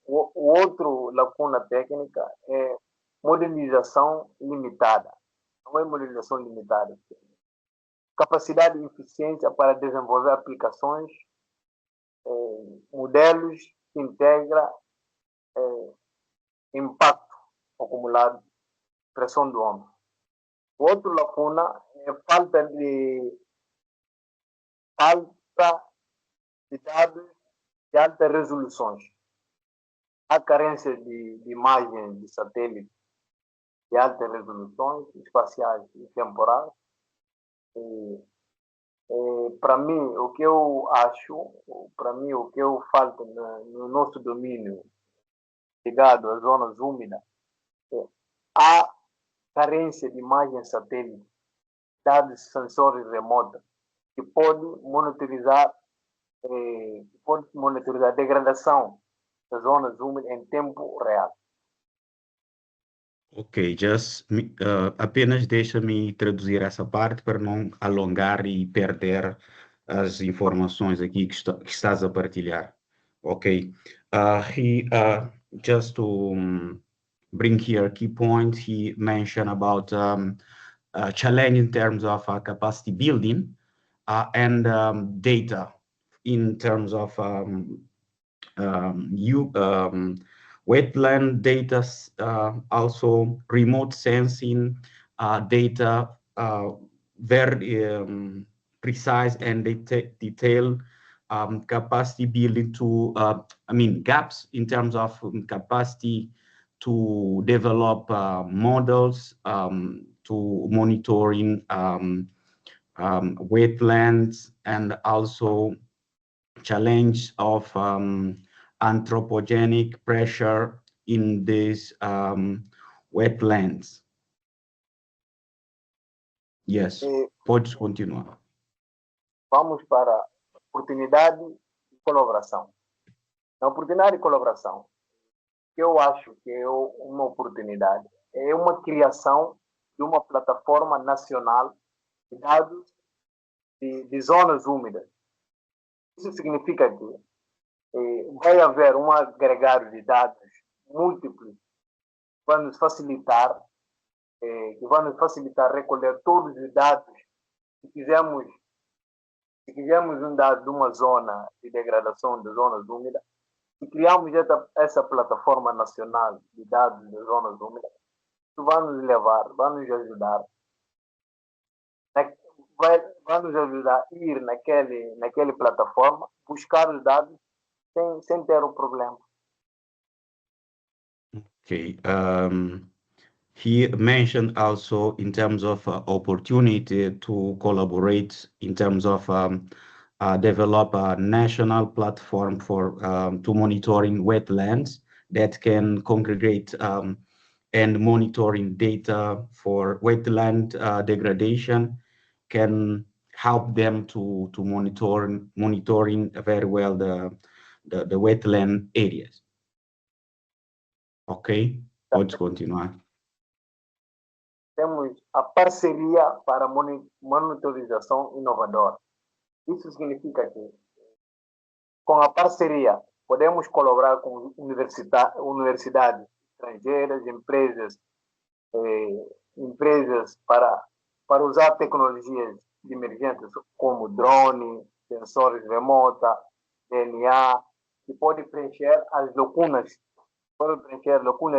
o outro lacuna técnica é modelização limitada. Não é modelização limitada. Capacidade e eficiência para desenvolver aplicações, modelos que integram impacto acumulado, pressão do homem. O outro lacuna é falta de dados de altas resoluções. Há carência de imagens de satélite de altas resoluções espaciais e temporais. Para mim, o que eu acho, o que eu falta no nosso domínio ligado às zonas úmidas, há carência de imagens satélite, dados de sensores remotos, que pode monitorizar a degradação das zonas úmidas em tempo real. Ok, apenas deixa-me traduzir essa parte para não alongar e perder as informações aqui que estás a partilhar. Ok, just to bring here key point, he mentioned about challenge in terms of capacity building and data in terms of wetland data, also remote sensing data, very precise and detailed capacity building to, gaps in terms of capacity to develop models to monitoring wetlands, and also challenge of anthropogenic pressure in these wetlands. Yes, pode continuar. Vamos para a oportunidade de colaboração. Na oportunidade de colaboração, eu acho que é uma oportunidade, é uma criação de uma plataforma nacional de dados de zonas úmidas. Isso significa que vai haver um agregado de dados múltiplos que vai nos facilitar, recolher todos os dados. Se quisermos um dado de uma zona de degradação de zonas úmidas, e criamos essa plataforma nacional de dados das zonas úmidas, isso vai nos levar, vai nos ajudar a ir naquela plataforma, buscar os dados sem ter um problema. Okay. He mentioned also in terms of opportunity to collaborate in terms of develop a national platform for to monitoring wetlands that can congregate and monitoring data for wetland degradation, can help them to monitoring very well the wetland areas. Ok, pode continuar. Temos a parceria para monitorização inovadora. Isso significa que, com a parceria, podemos colaborar com universidades estrangeiras, empresas para usar tecnologias emergentes como drone, sensores remota, DNA, que podem preencher as lacunas,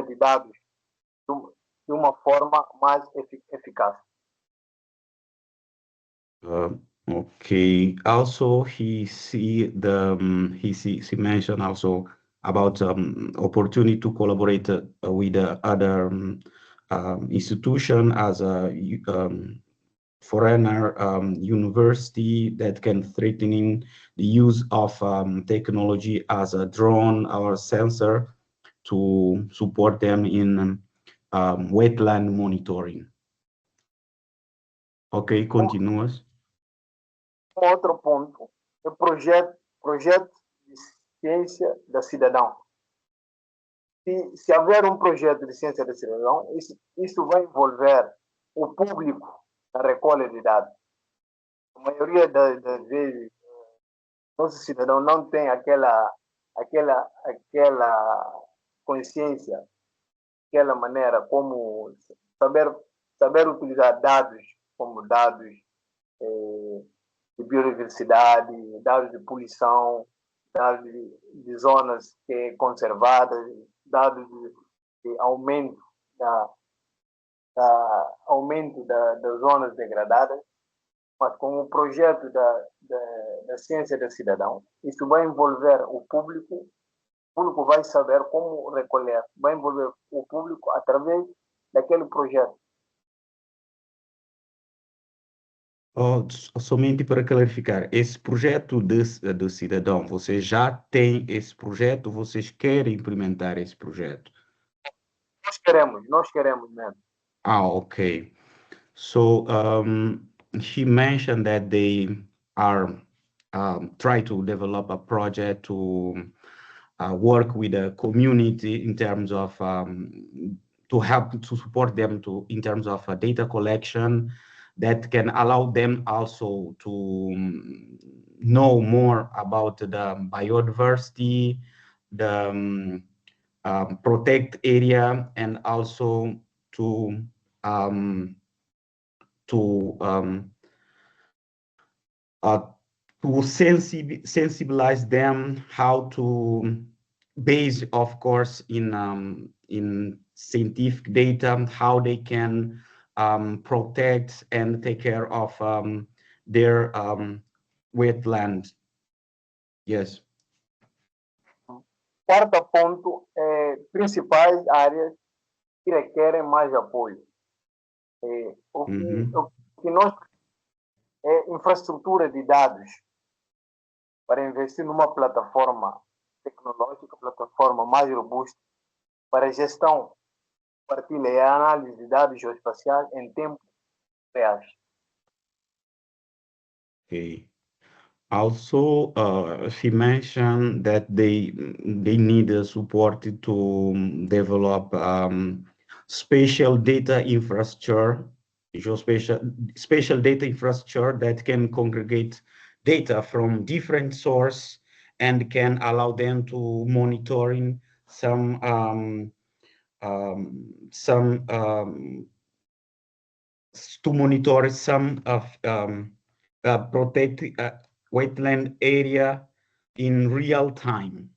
de dados de uma forma mais eficaz. Okay. Also, he mentioned also about opportunity to collaborate with other institution as a foreigner university that can threatening the use of technology as a drone or sensor to support them in wetland monitoring. Ok, continuas. Outro ponto é o projeto de ciência da cidadão. Se houver um projeto de ciência da cidadão, isso vai envolver o público na recolha de dados. A maioria das vezes, nosso cidadão não tem aquela consciência, aquela maneira como saber utilizar dados como dados de biodiversidade, dados de poluição, dados de zonas conservadas, dados de aumento das zonas degradadas, mas com o projeto da ciência do cidadão, isso vai envolver o público vai saber como recolher, vai envolver o público através daquele projeto. Somente para clarificar, esse projeto do cidadão, vocês já têm esse projeto, vocês querem implementar esse projeto? Nós queremos mesmo. Okay. So he mentioned that they are try to develop a project to work with the community in terms of to help to support them in terms of data collection that can allow them also to know more about the biodiversity, the protect area, and also to sensibilize them how to base, of course, in scientific data, how they can protect and take care of their wetland. Yes. Quarto ponto é principais áreas que requerem mais apoio. O que nós é infraestrutura de dados para investir numa plataforma tecnológica, plataforma mais robusta para gestão, partilha e análise de dados geoespaciais em tempo real. Okay. Also, she mentioned that they need support to develop spatial data infrastructure, spatial data infrastructure that can congregate data from different sources and can allow them to monitoring some to monitor some of protected wetland area in real time.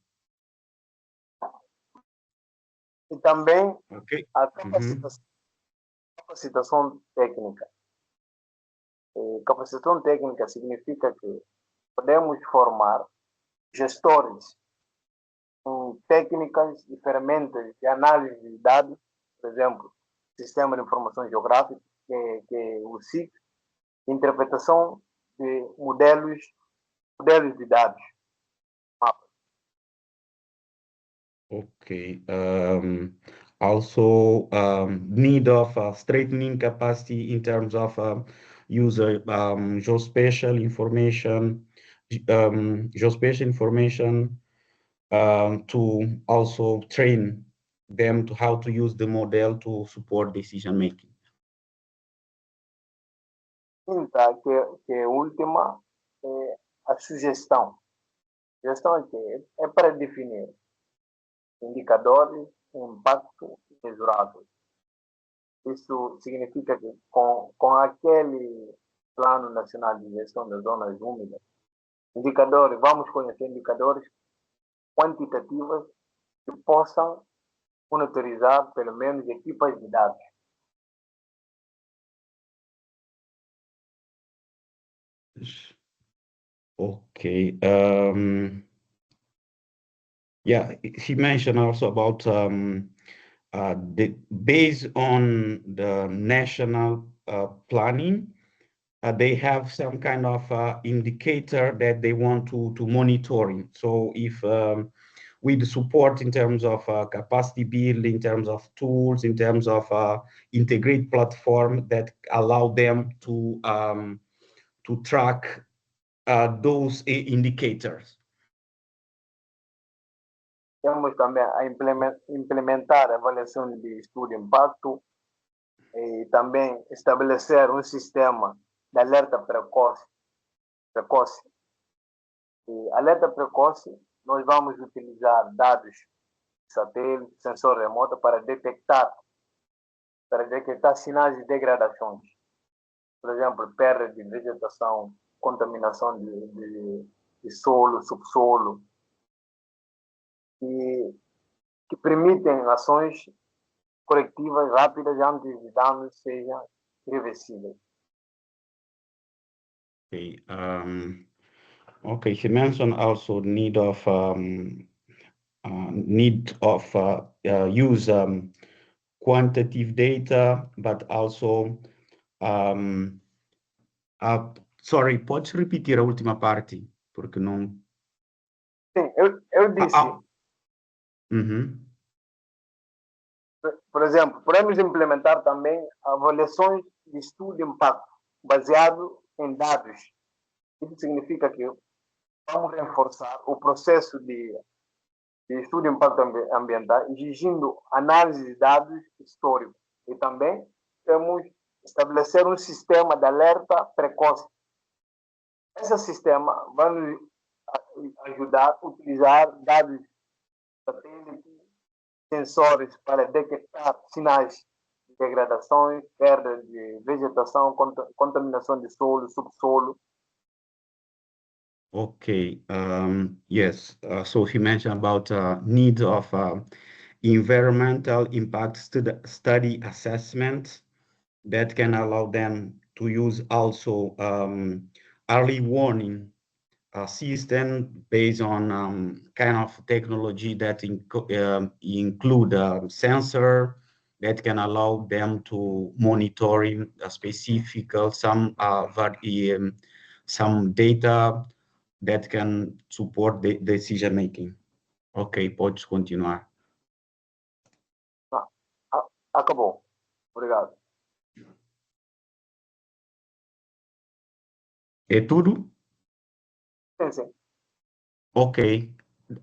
E também Okay. a capacitação técnica. Capacitação técnica significa que podemos formar gestores com técnicas e ferramentas de análise de dados, por exemplo, Sistema de Informação Geográfica, que é o SIC, interpretação de modelos de dados. Okay. Also, need of strengthening capacity in terms of user geospatial information, to also train them to how to use the model to support decision making. Quinta, que é a última, é a sugestão. Sugestão é que é para definir indicadores de impacto mesuráveis. Isso significa que com aquele Plano Nacional de Gestão das Zonas Úmidas, vamos conhecer indicadores quantitativos que possam monitorizar pelo menos equipas de dados. Okay. Yeah, he mentioned also about based on the national planning, they have some kind of indicator that they want to monitoring. So if with support in terms of capacity build, in terms of tools, in terms of integrate platform that allow them to track those indicators. Temos também a implementar a avaliação de estudo de impacto e também estabelecer um sistema de alerta precoce. E alerta precoce, nós vamos utilizar dados de satélite, sensor remoto para detectar sinais de degradações. Por exemplo, perda de vegetação, contaminação de solo, subsolo, que permitem ações corretivas rápidas antes de danos sejam irreversíveis. Okay. Okay. He mentioned also need of use quantitative data, but also sorry, pode repetir a última parte porque não. Sim, eu disse. Por exemplo, podemos implementar também avaliações de estudo de impacto baseado em dados. Isso significa que vamos reforçar o processo de estudo de impacto ambiental, exigindo análise de dados históricos. E também temos estabelecer um sistema de alerta precoce. Esse sistema vai nos ajudar a utilizar dados satélite, sensores para detectar sinais de degradações, perda de vegetação, contaminação de solo, subsolo. Okay. Yes. So he mentioned about need of environmental impact study assessment that can allow them to use also early warning system based on kind of technology that include sensor that can allow them to monitoring specific some data that can support the decision making. Ok, podes continuar. Acabou. Obrigado. É tudo? Sim, sim. Okay,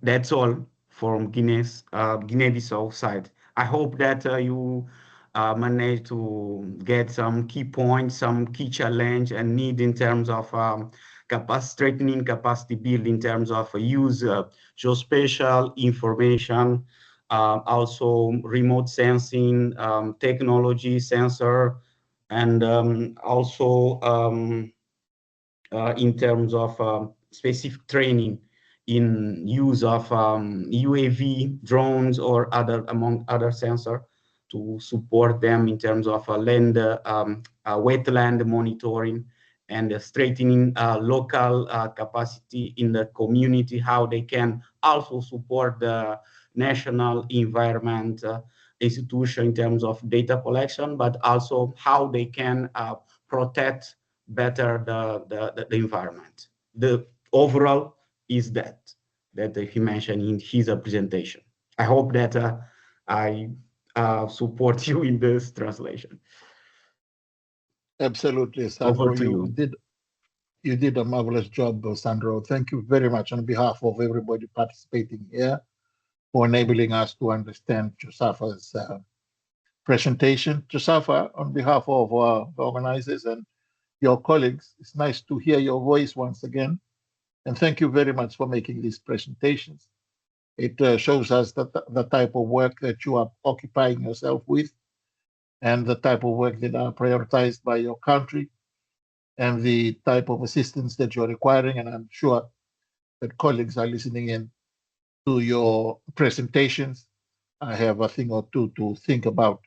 that's all from Guinea-Bissau side. I hope that you managed to get some key points, some key challenge and need in terms of strengthening capacity build in terms of use geospatial information, also remote sensing technology, sensor, and also in terms of specific training in use of UAV, drones, or among other sensors to support them in terms of land, wetland monitoring, and strengthening local capacity in the community, how they can also support the national environment institution in terms of data collection, but also how they can protect better the environment. The overall is that he mentioned in his presentation. I hope that I support you in this translation. Absolutely, Sandro. Over to you. You did a marvelous job, Sandro. Thank you very much on behalf of everybody participating here for enabling us to understand Josafa's presentation. Josafa, on behalf of the organizers and your colleagues, it's nice to hear your voice once again. And thank you very much for making these presentations. It shows us that the type of work that you are occupying yourself with and the type of work that are prioritized by your country and the type of assistance that you're requiring. And I'm sure that colleagues are listening in to your presentations. I have a thing or two to think about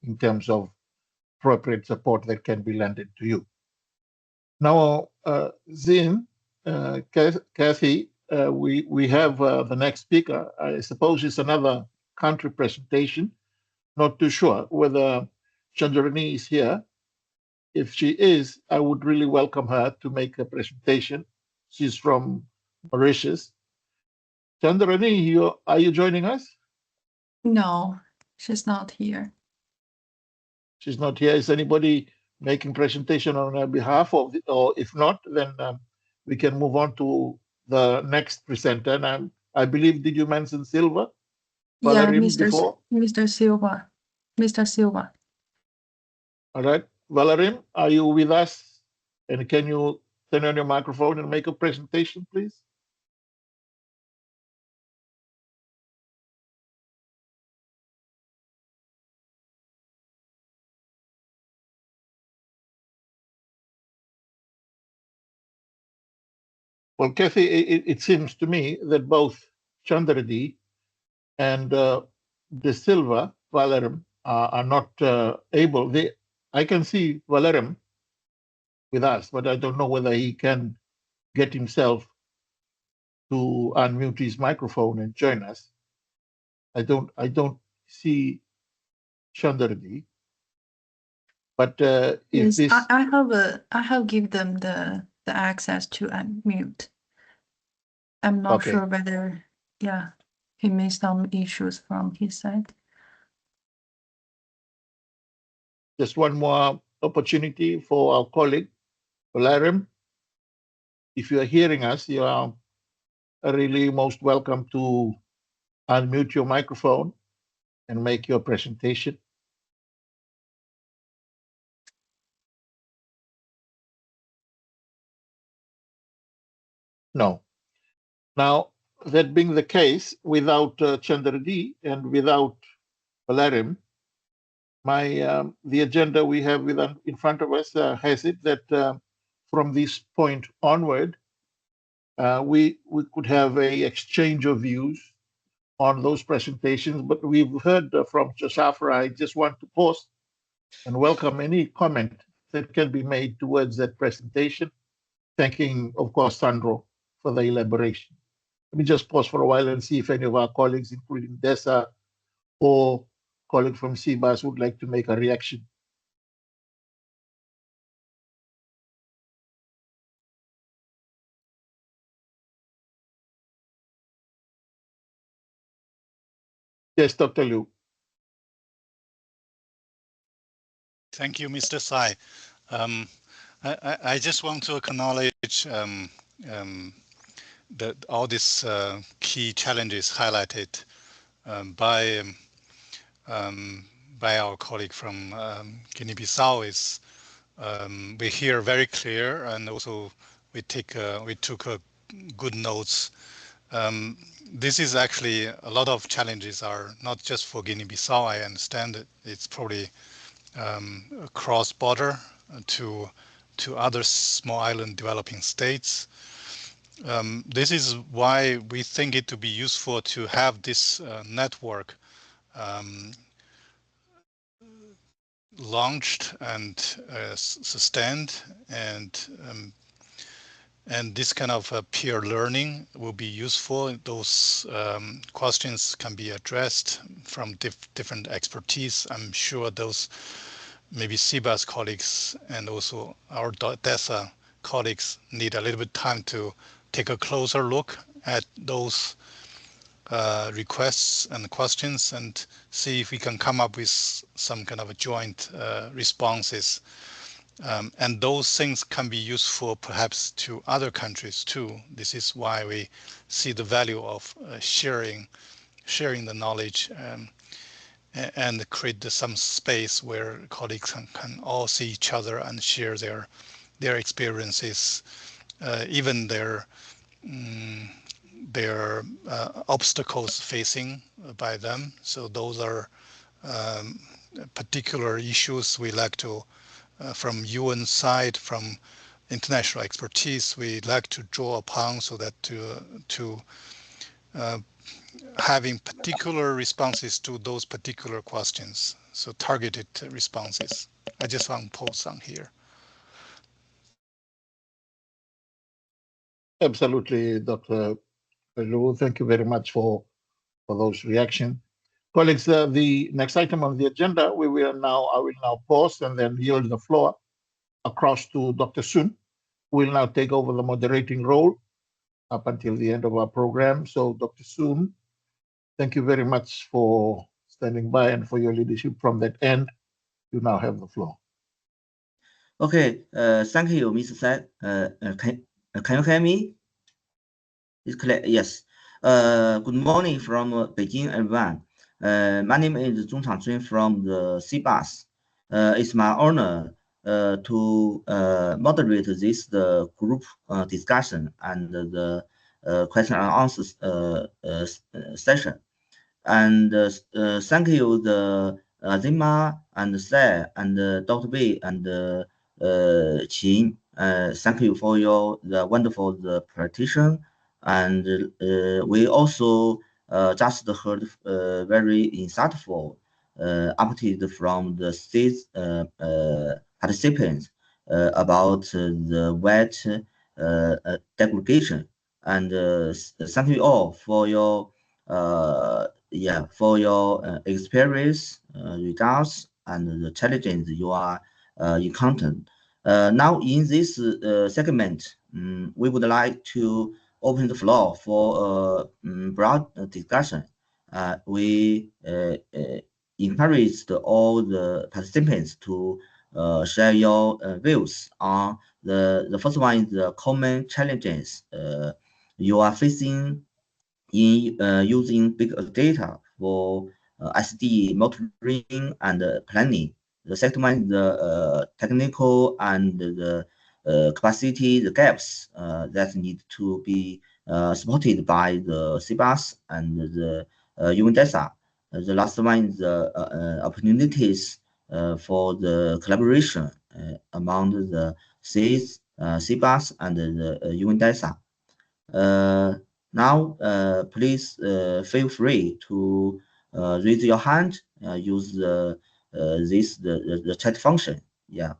in terms of appropriate support that can be lended to you. Now, Zin, Kathy, we have the next speaker. I suppose it's another country presentation. Not too sure whether Chandrani is here. If she is, I would really welcome her to make a presentation. She's from Mauritius. Chandrani, are you joining us? No, she's not here. She's not here. Is anybody making presentation on her behalf, or if not, then we can move on to the next presenter. And I believe, did you mention Silva? Yeah, Valerim before? Mr. Silva. Mr. Silva. All right. Valerim, are you with us? And can you turn on your microphone and make a presentation, please? Well, Kathy, it seems to me that both Chandradi and De Silva, Valerim, are not able. I can see Valerim with us, but I don't know whether he can get himself to unmute his microphone and join us. I don't see Chandradi. But if Yes, this, I have given them the access to unmute. I'm not Okay. sure whether, yeah, he made some issues from his side. just one more opportunity for our colleague, Valerim. If you are hearing us, you are really most welcome to unmute your microphone and make your presentation. No. Now, that being the case, without Chandradi and without Valerim, the agenda we have in front of us has it that from this point onward, we could have a exchange of views on those presentations. But we've heard from Josafa. I just want to pause and welcome any comment that can be made towards that presentation. Thanking, of course, Sandro for the elaboration. Let me just pause for a while and see if any of our colleagues, including DESA or colleague from CBAS, would like to make a reaction. Yes, Dr. Liu. Thank you, Mr. Sai. I just want to acknowledge that all these key challenges highlighted by our colleague from Guinea-Bissau is we hear very clear and also we took good notes. This is actually a lot of challenges are not just for Guinea-Bissau. I understand it. It's probably cross-border to other small island developing states. This is why we think it to be useful to have this network launched and sustained, and this kind of peer learning will be useful. Those questions can be addressed from different expertise. I'm sure those maybe CBAS colleagues and also our DESA colleagues need a little bit time to take a closer look at those requests and questions and see if we can come up with some kind of a joint responses. And those things can be useful perhaps to other countries too. This is why we see the value of sharing the knowledge and create some space where colleagues can all see each other and share their experiences, even their obstacles facing by them. So those are particular issues we like to, from UN side, from international expertise, we like to draw upon so that to having particular responses to those particular questions. So targeted responses. I just want to post on here. Absolutely, Dr. Lu. Thank you very much for those reactions. Colleagues, the next item on the agenda, I will now pause and then yield the floor across to Dr. Sun, who will now take over the moderating role up until the end of our program. So, Dr. Sun, thank you very much for standing by and for your leadership from that end. You now have the floor. Okay, thank you, Mr. Sai. Can you hear me? It's clear. Yes. Good morning from Beijing, everyone. My name is Zhong Changchun from the CBAS. It's my honor to moderate this group discussion and the question and answers session. And thank you, the Zima and Sai and Dr. B and Qin. Thank you for the wonderful presentation. And we also just heard very insightful update from the state participants about the wet degradation. And thank you all for your experience, results, and the challenges you are encountering. Now, in this segment, we would like to open the floor for broad discussion. We encouraged all the participants to share your views on the first one is the common challenges you are facing in using big data for SD monitoring and planning. The second one is the technical and the capacity, the gaps that need to be supported by the CBAS and the UN DESA. The last one is the opportunities for the collaboration among the SIDS, CBAS, and the UN DESA. Now, please feel free to raise your hand, use the chat function. Yeah.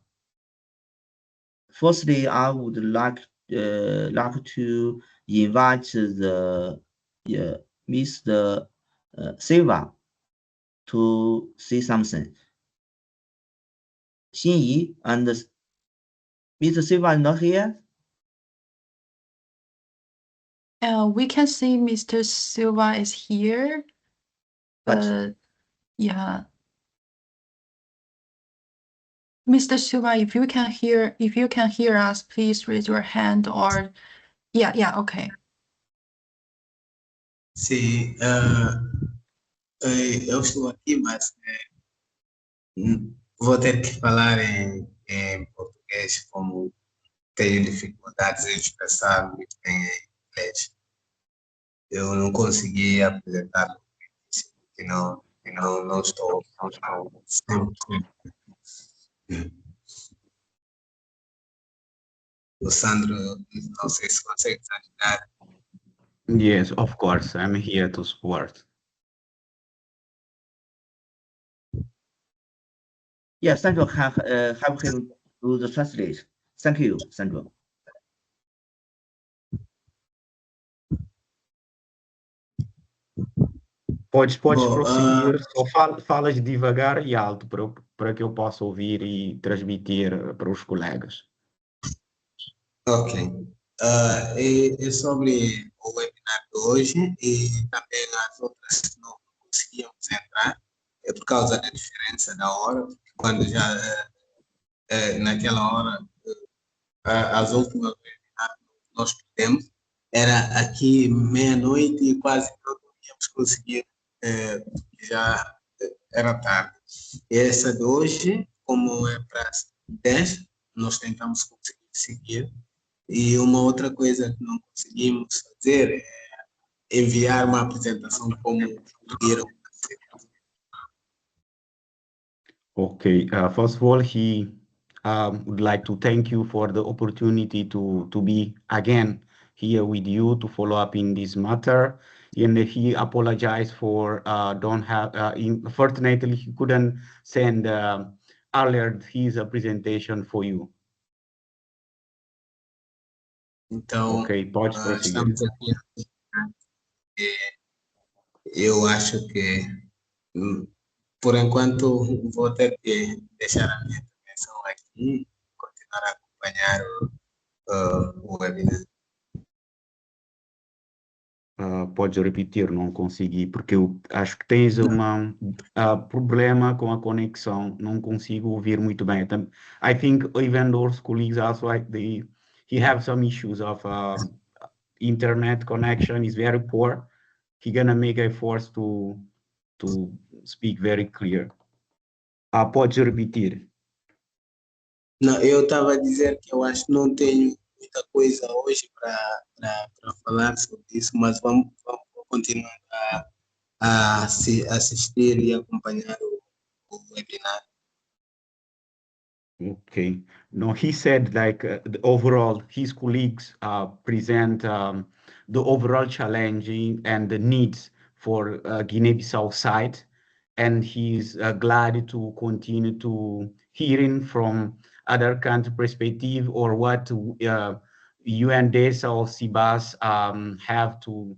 Firstly, I would like to invite the Mr. Silva to say something. Xinyi and Mr. Silva is not here. We can see Mr. Silva is here, but yeah. Mr. Silva, if you can hear us, please raise your hand or yeah, okay. Sim, eu estou aqui, mas vou ter que falar em português como tenho dificuldades em expressar muito bem em inglês. Eu não consegui apresentar que não estou 100%. O Sandro, não sei se consegue ajudar. Yes, of course. I'm here to support. Yeah, Sandro can help him do the translate. Thank you, Sandro. Podes Bom, prosseguir, só falas devagar e alto para que eu possa ouvir e transmitir para os colegas. ok. É sobre o webinar de hoje e também as outras que não conseguíamos entrar, é por causa da diferença da hora, quando já naquela hora, as últimas webinars que nós tivemos, era aqui meia-noite e quase não íamos conseguir, já era tarde. Essa de hoje, como é para as 10, nós tentamos conseguir seguir. E uma outra coisa que não conseguimos fazer é enviar uma apresentação como pediram. Okay, first of all, he would like to thank you for the opportunity to be again here with you to follow up in this matter. And he apologized for unfortunately he couldn't send earlier his presentation for you. Então, Ok, pode prosseguir. estamos aqui. Eu acho que, por enquanto, vou ter que deixar a minha intervenção aqui e continuar a acompanhar o webinar. Pode repetir, não consegui, porque eu acho que tens problema com a conexão, não consigo ouvir muito bem. I think even those colleagues also he have some issues of internet connection is very poor. He gonna make efforts to speak very clear. Pode repetir. Não, eu estava a dizer que eu acho que não tenho muita coisa hoje para falar sobre isso, mas vamos continuar a assistir e acompanhar o webinar. Okay. No, he said like the overall, his colleagues present the overall challenge and the needs for Guinea-Bissau side, and he's glad to continue to hearing from other country perspective or what UN DESA or CBAS have to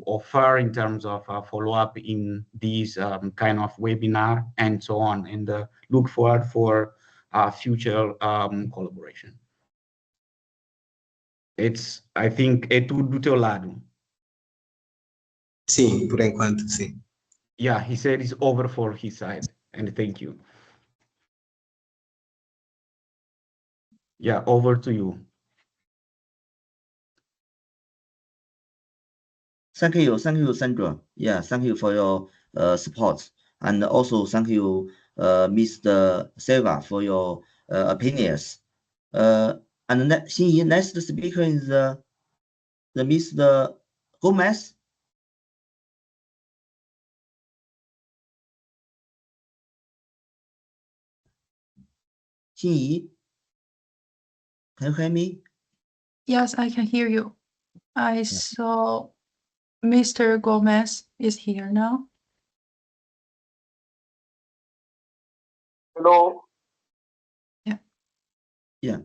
offer in terms of follow-up in these kind of webinar and so on, and look forward for future collaboration. I think, é tudo do teu lado. Sim, por enquanto, sim. Yeah, he said it's over for his side, and thank you. Yeah, over to you. Thank you, Sandra. Yeah, thank you for your support, and also thank you, Mr. Silva, for your opinions. And next speaker is the Mr. Gomez. Xinyi, can you hear me? Yes, I can hear you. I saw Mr. Gomez is here now. Hello. Yeah.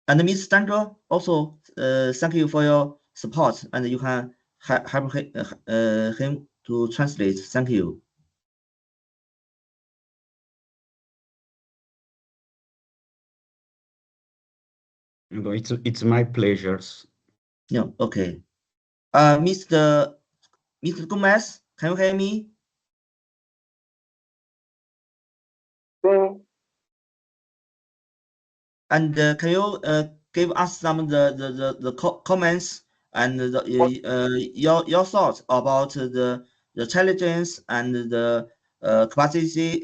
And Ms. Sandra, also thank you for your support, and you can help him to translate. Thank you. It's my pleasures. Yeah, okay. Mr. Gomez, can you hear me? Sim. And can you give us some of the comments and your thoughts about the challenges and the capacity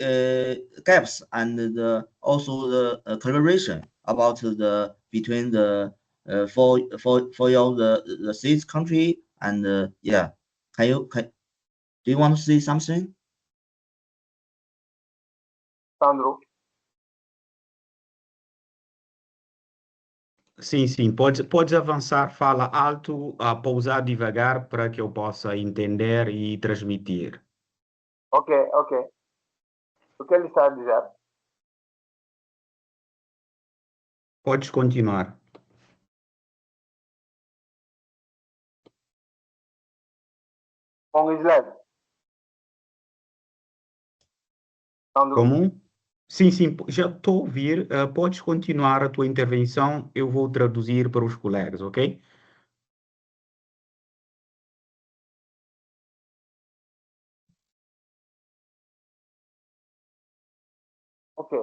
gaps and also the collaboration? about the between the for your the SIDS country and yeah, do you want to say something? Sandro? Sim, sim, podes avançar, fala alto, pausar devagar para que eu possa entender e transmitir. Ok. O que ele está a dizer? Podes continuar. Com o slide. Sandro? Como? Sim, sim, já estou a ouvir. Podes continuar a tua intervenção, eu vou traduzir para os colegas, ok? Ok.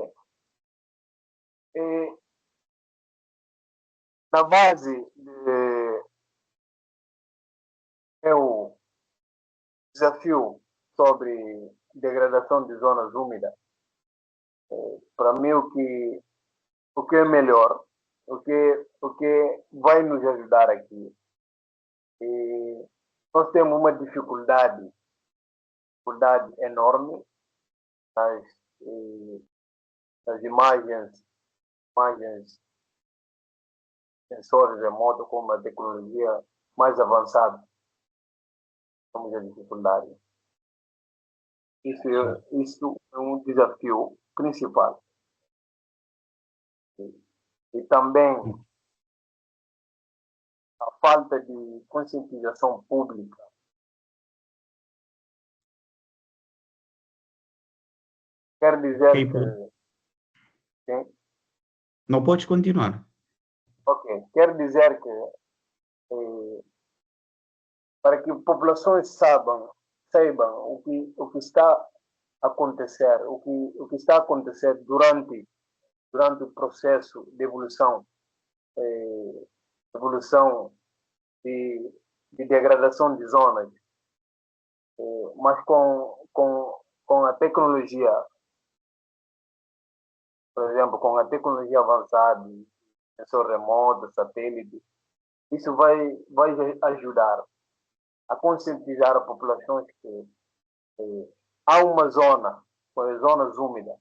Na base é o desafio sobre degradação de zonas úmidas. Para mim, o que é melhor, o que vai nos ajudar aqui. E nós temos uma dificuldade enorme nas imagens, sensores remotos, como a tecnologia mais avançada. Temos a dificuldade. Isso é um desafio principal. E também a falta de conscientização pública. Quer dizer Ok, que... Sim? não podes continuar. Ok. Quer dizer que para que populações saibam o que está a acontecer, o que está a acontecer durante o processo de evolução de degradação de zonas, mas com a tecnologia, por exemplo, com a tecnologia avançada, sensor remoto, satélite, isso vai ajudar a conscientizar a populações que há uma zona, zonas úmidas.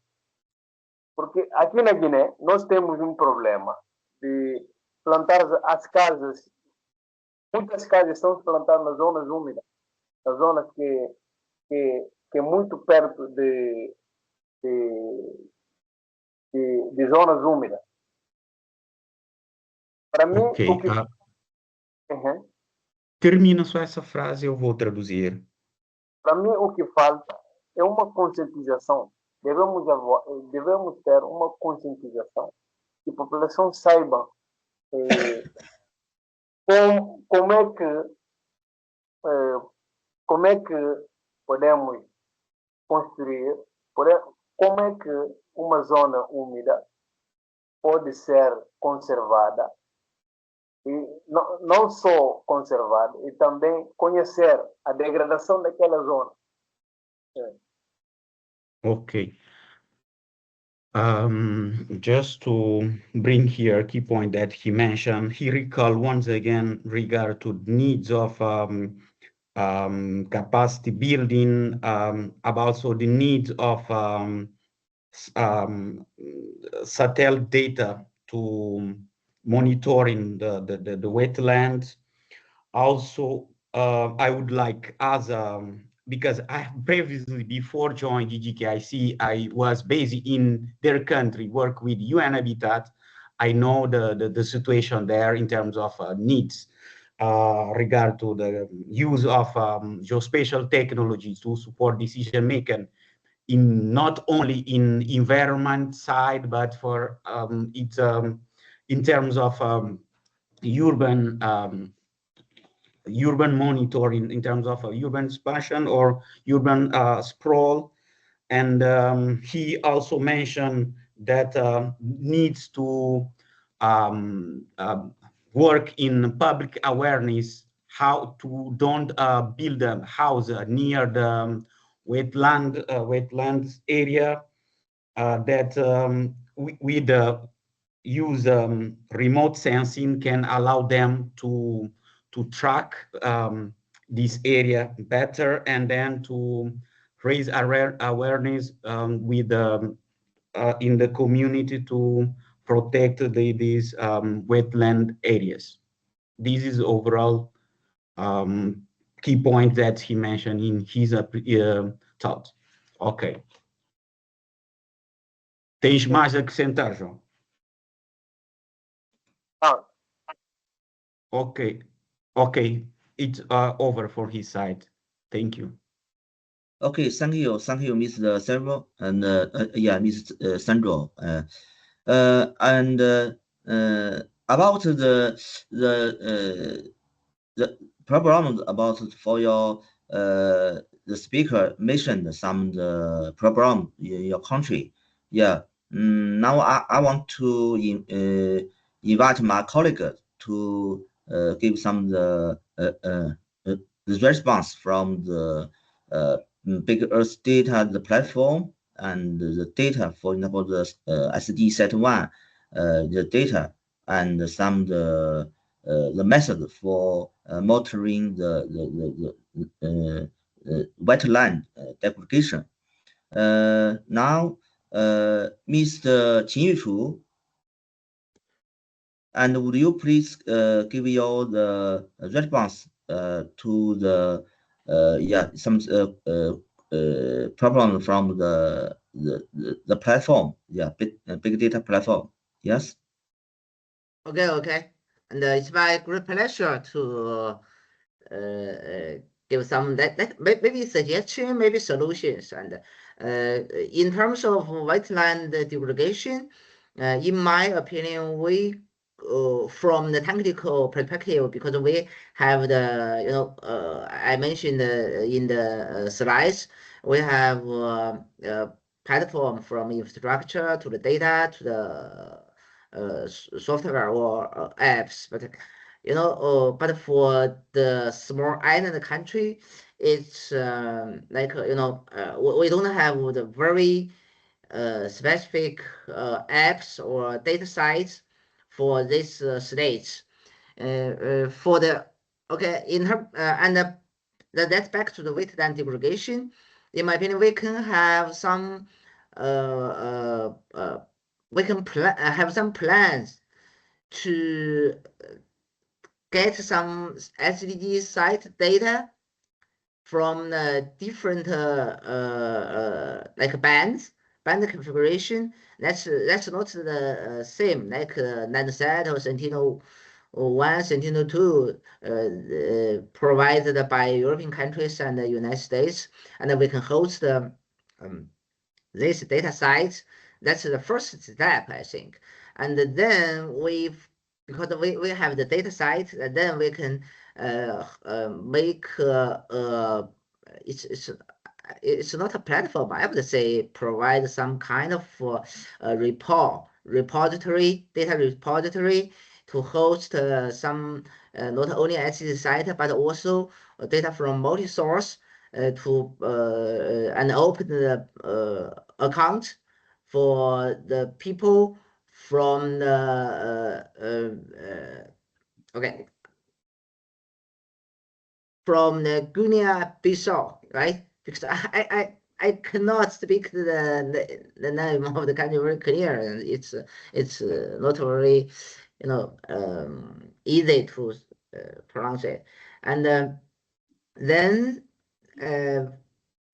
Porque aqui na Guiné nós temos um problema de plantar as casas. Muitas casas estão plantadas nas zonas úmidas, nas zonas que é muito perto de zonas úmidas. Para mim, Ok, o que... Uhum. termina só essa frase, eu vou traduzir. Para mim, o que falta é uma conscientização. Devemos ter uma conscientização que a população saiba como é que podemos construir, como é que uma zona úmida pode ser conservada, e não só conservada, e também conhecer a degradação daquela zona. Okay. Just to bring here a key point that he mentioned, he recalled once again regard to needs of capacity building, about also the needs of satellite data to monitoring the wetlands. Also, I would like, as because I previously, before joining GGKIC, I was based in their country, work with UN Habitat. I know the situation there in terms of needs regard to the use of geospatial technology to support decision making in not only in environment side, but for it's in terms of urban monitoring, in terms of urban expansion or urban sprawl. And he also mentioned that needs to work in public awareness, how to don't build a house near the wetlands area, that with use remote sensing can allow them to track this area better, and then to raise awareness with in the community to protect these wetland areas. This is overall key point that he mentioned in his thought. Ok. Tens mais a acrescentar, João? Ah, Okay. Okay. It's over for his side. Thank you. Okay, thank you, Mr. Servo, and yeah, Mr. Sandro. And about the problem about for your the speaker mentioned some the problem in your country. Yeah. Now I want to invite my colleague to give some the response from the Big Earth data, the platform, and the data, for example, the SD set one, the data, and some the method for monitoring the wetland degradation. Now, Mr. Qin Yuchu, and would you please give your the response to the yeah, some problem from the platform, yeah, big data platform. Yes. Okay. And it's my great pleasure to give some maybe suggestion, maybe solutions. And in terms of wetland degradation, in my opinion, we from the technical perspective, because we have the I mentioned in the slides, we have platform from infrastructure to the data to the software or apps, but but for the small island country, it's like we don't have the very specific apps or data sites for this states. For the in her and that's back to the wetland degradation. In my opinion, we can have some we can have some plans to get some SDG site data from the different like band configuration. That's not the same like Landsat or Sentinel-1, Sentinel-2 provided by European countries and the United States, and we can host this data sites. That's the first step, I think. And then because we have the data site, and then we can make it's not a platform. I would say provide some kind of repository, data repository to host some not only SDG site but also data from multi-source to and open the account for the people from the from the Guinea-Bissau, right? Because I cannot speak the name of the country very clear, and it's not very easy to pronounce it. And then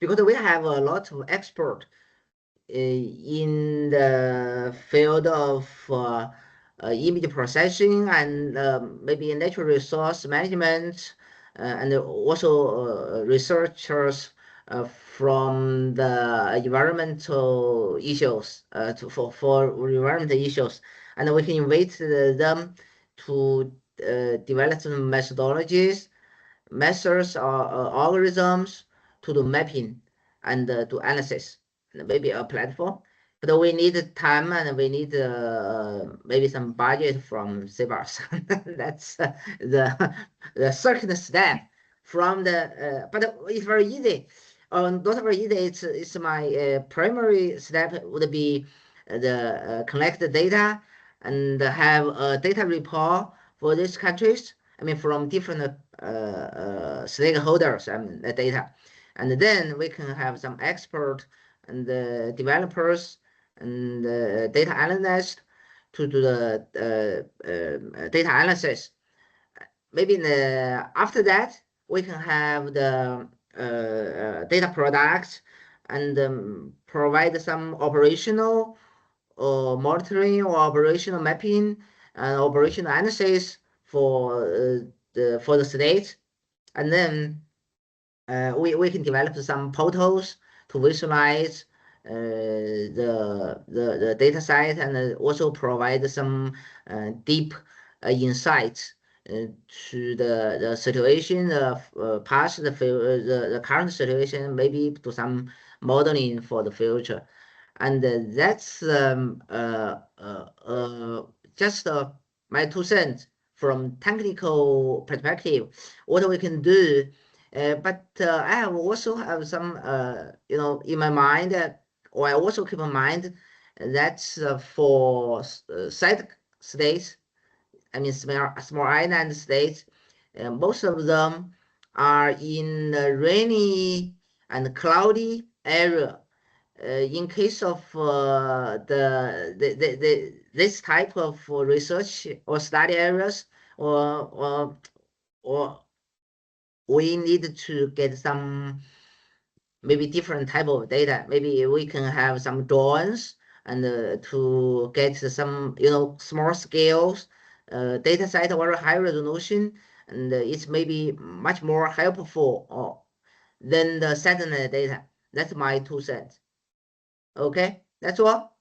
because we have a lot of expert in the field of image processing and maybe natural resource management, and also researchers from the environmental issues for environmental issues, and we can invite them to develop some methodologies, methods, or algorithms to do mapping and do analysis, and maybe a platform. But we need time and we need maybe some budget from SIDS. That's the second step from the. But it's very easy. Not very easy. It's my primary step would be the collect the data and have a data report for these countries. I mean, from different stakeholders and the data. And then we can have some expert and developers and data analysts to do the data analysis. Maybe after that, we can have the data products and provide some operational monitoring or operational mapping and operational analysis for the state. And then we can develop some portals to visualize the data set and also provide some deep insights to the situation of past, the current situation, maybe to some modeling for the future. And that's just my 2 cents from technical perspective, what we can do. But I have also have some, in my mind, or I also keep in mind that's for side states, I mean small island states, most of them are in the rainy and cloudy area. In case of this type of research or study areas, or we need to get some maybe different type of data. Maybe we can have some drones and to get some small scales data set, very high resolution, and it's maybe much more helpful than the satellite data. That's my 2 cents. Okay, that's all.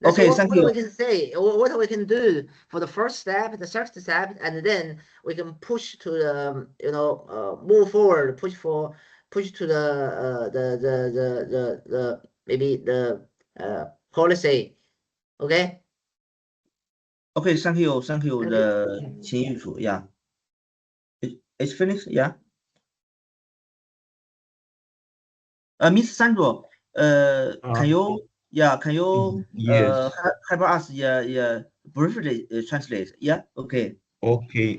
That's Okay, what thank you. we can say, what we can do for the first step, the second step, and then we can push to the, move forward, push to the maybe the policy. Okay. Okay, thank you, Thank you. the Qin Yushu. Yeah, it's finished. Yeah. Miss Sandro, can you Yes. help us briefly translate? Yeah. Okay. Ok,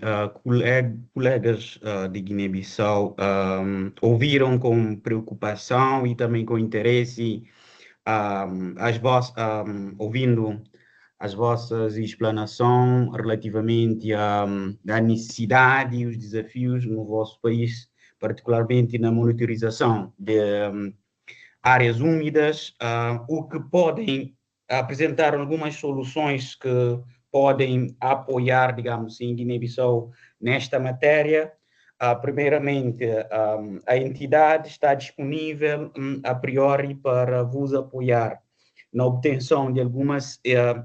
colegas de Guiné-Bissau ouviram com preocupação e também com interesse ouvindo as vossas explanações relativamente à necessidade e os desafios no vosso país, particularmente na monitorização de áreas úmidas, o que podem apresentar algumas soluções que podem apoiar, digamos assim, Guiné-Bissau nesta matéria. Primeiramente, a entidade está disponível a priori para vos apoiar na obtenção de algumas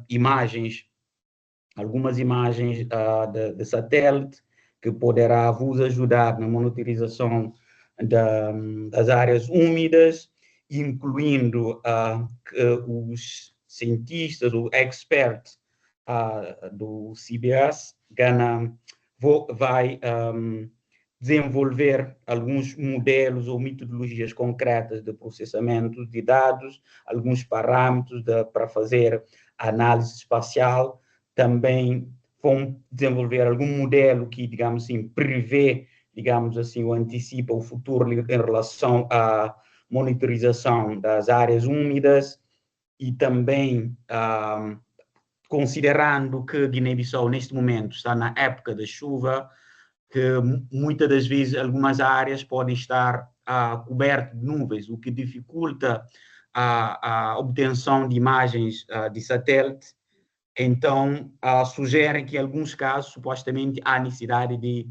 imagens de satélite que poderá vos ajudar na monitorização das áreas úmidas, incluindo os cientistas, o expert do CBAS, vai desenvolver alguns modelos ou metodologias concretas de processamento de dados, alguns parâmetros para fazer análise espacial. Também vão desenvolver algum modelo que, digamos assim, prevê, digamos assim, ou antecipa o futuro em relação à monitorização das áreas úmidas e também considerando que Guiné-Bissau neste momento está na época da chuva, que muitas das vezes algumas áreas podem estar cobertas de nuvens, o que dificulta a obtenção de imagens de satélite. Então, sugerem que em alguns casos, supostamente, há necessidade de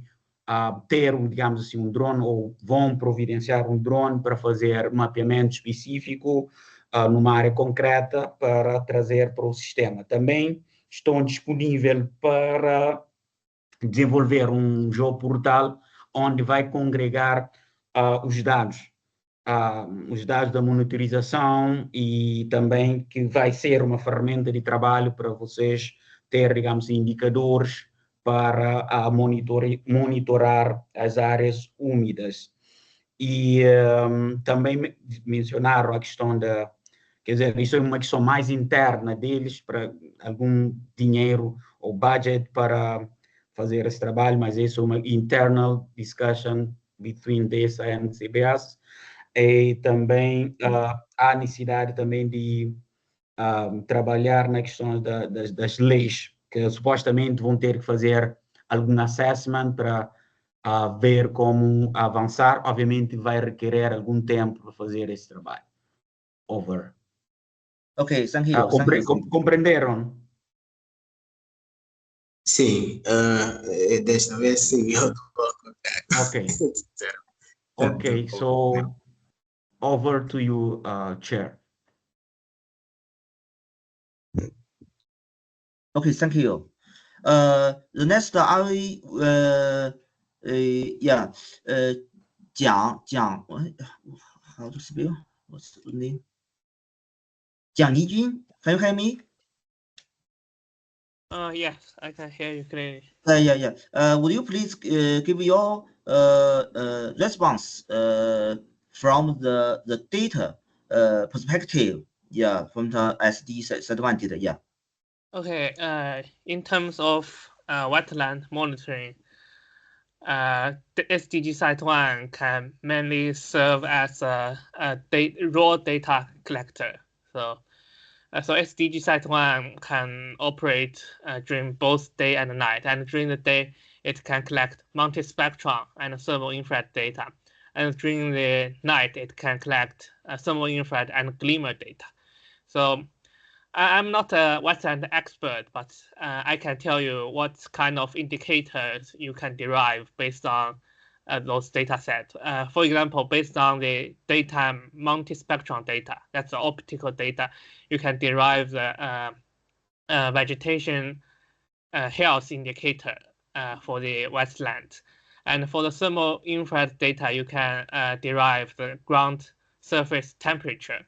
ter, digamos assim, um drone, ou vão providenciar um drone para fazer mapeamento específico numa área concreta para trazer para o sistema. Também estão disponíveis para desenvolver um geoportal onde vai congregar os dados da monitorização e também que vai ser uma ferramenta de trabalho para vocês ter, digamos, indicadores para monitorar as áreas úmidas. E também mencionaram a questão Quer dizer, isso é uma questão mais interna deles, para algum dinheiro ou budget para fazer esse trabalho, mas isso é uma internal discussion between DESA and CBAS. E também há necessidade também de trabalhar na questão das leis, que supostamente vão ter que fazer algum assessment para ver como avançar. Obviamente vai requerer algum tempo para fazer esse trabalho. Over. Okay, thank you. Thank you. Compreenderam? Sim, desta vez sim, eu estou Okay. Okay, so over to you, Chair. Okay, thank you. The next I will, yeah, Jiang, how to spell? What's the name? Jiang Yijun, can you hear me? Yes, I can hear you clearly. Yeah. Would you please give your response from the data perspective? Yeah, from the SD disadvantage. Yeah. Okay. In terms of wetland monitoring, the SDG Site 1 can mainly serve as a raw data collector. So SDG Site 1 can operate during both day and night. And during the day, it can collect multispectral and thermal infrared data. And during the night, it can collect thermal infrared and glimmer data. So I'm not a wetland expert, but I can tell you what kind of indicators you can derive based on those data sets. For example, based on the daytime multispectral data, that's the optical data, you can derive the vegetation health indicator for the wetland. And for the thermal infrared data, you can derive the ground surface temperature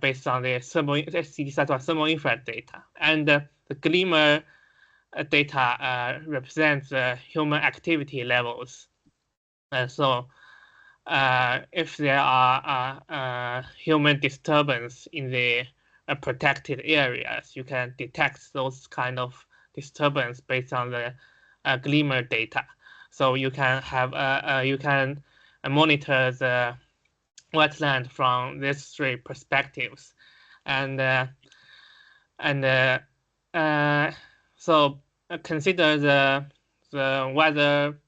based on the thermal infrared data. And the glimmer data represents human activity levels. So if there are human disturbance in the protected areas, you can detect those kind of disturbance based on the glimmer data. So you can have you can monitor the wetland from these three perspectives, and so consider the weather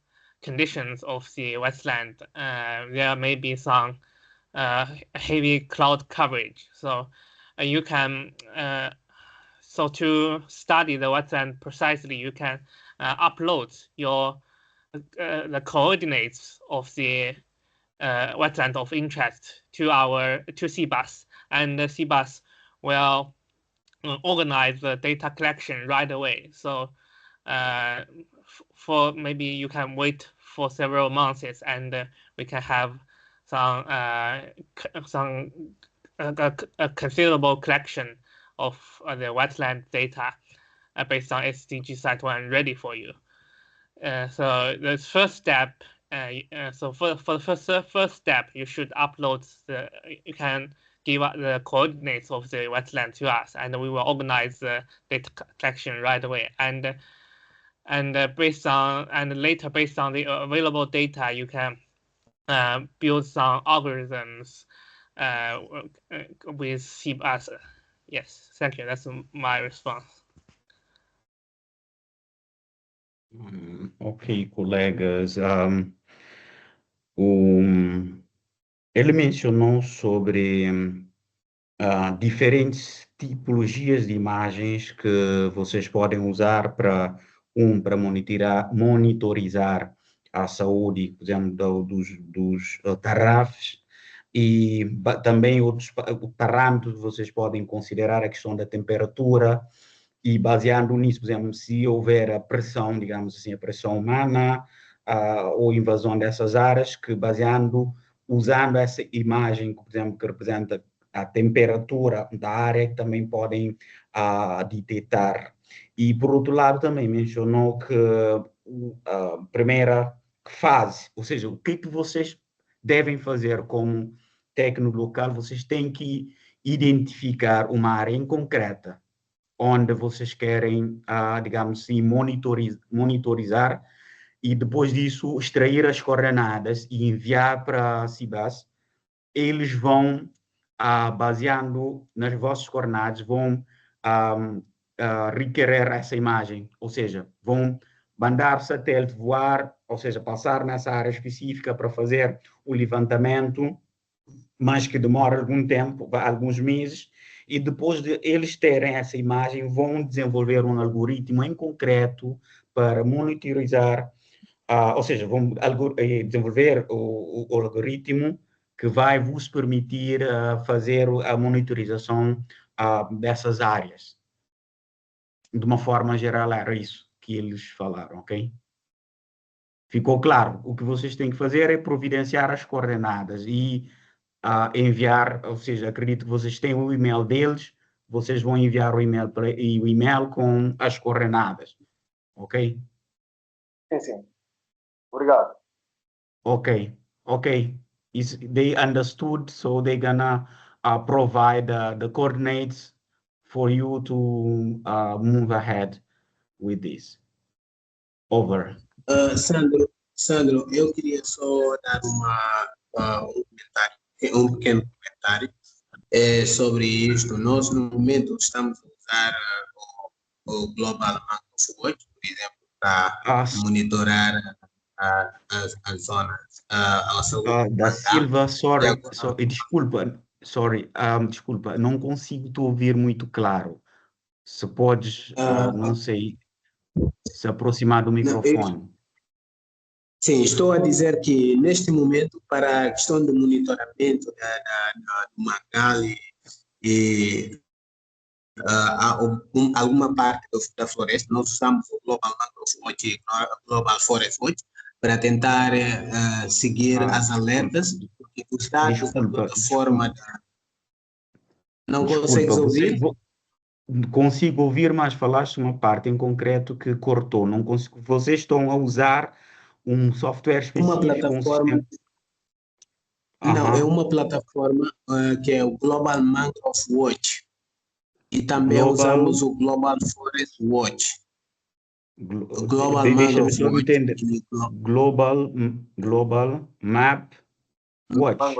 conditions of the wetland. There may be some heavy cloud coverage, so you can so to study the wetland precisely, you can upload your the coordinates of the wetland of interest to CBAS, and the CBAS will organize the data collection right away. So for maybe you can wait for several months, and we can have some considerable collection of the wetland data based on SDG Site 1 ready for you. So the first step, so for the first step, you should upload you can give us the coordinates of the wetland to us, and we will organize the data collection right away. And later based on the available data, you can build some algorithms with CBAS. Yes, thank you. That's my response. Ok, colegas. Ele mencionou sobre diferentes tipologias de imagens que vocês podem usar para monitorizar a saúde, por exemplo, dos tarrafes, e também outros parâmetros vocês podem considerar a questão da temperatura, e baseando nisso, por exemplo, se houver a pressão, digamos assim, a pressão humana ou invasão dessas áreas, que usando essa imagem, por exemplo, que representa a temperatura da área, que também podem detectar. E, por outro lado, também mencionou que a primeira fase, ou seja, o que vocês devem fazer como técnico local, vocês têm que identificar uma área em concreta onde vocês querem, digamos assim, monitorizar e depois disso extrair as coordenadas e enviar para a CBAS. Eles vão, baseando nas vossas coordenadas, vão requerer essa imagem, ou seja, vão mandar satélite voar, ou seja, passar nessa área específica para fazer o levantamento, mas que demora algum tempo, alguns meses, e depois de eles terem essa imagem, vão desenvolver um algoritmo em concreto para monitorizar, ou seja, vão desenvolver o algoritmo que vai vos permitir fazer a monitorização dessas áreas. De uma forma geral, era isso que eles falaram, ok? Ficou claro? O que vocês têm que fazer é providenciar as coordenadas e enviar, ou seja, acredito que vocês têm o e-mail deles, vocês vão enviar o e-mail com as coordenadas, ok? Sim. Obrigado. Okay. They understood, so they're gonna provide the coordinates for you to move ahead with this. Over. Sandro, eu queria só dar um pequeno comentário sobre isto. Nós, no momento, estamos a usar o Global Macro Watch, por exemplo, para monitorar as zonas, a saúde Da Silva, sorry, desculpa, não consigo te ouvir muito claro. Se podes, não sei, se aproximar do microfone. Sim, estou a dizer que neste momento, para a questão do monitoramento do mangal e alguma parte da floresta, nós usamos o Global Macro Watch e Global Forest Watch para tentar seguir as alertas, porque os dados da plataforma não consegues ouvir? Consigo ouvir, mas falaste uma parte em concreto que cortou. Não consigo. Vocês estão a usar um software específico? Uma plataforma. Não, é uma plataforma que é o Global Mangrove Watch. E também usamos o Global Forest Watch. Global Mangrove Watch. Global Map Watch.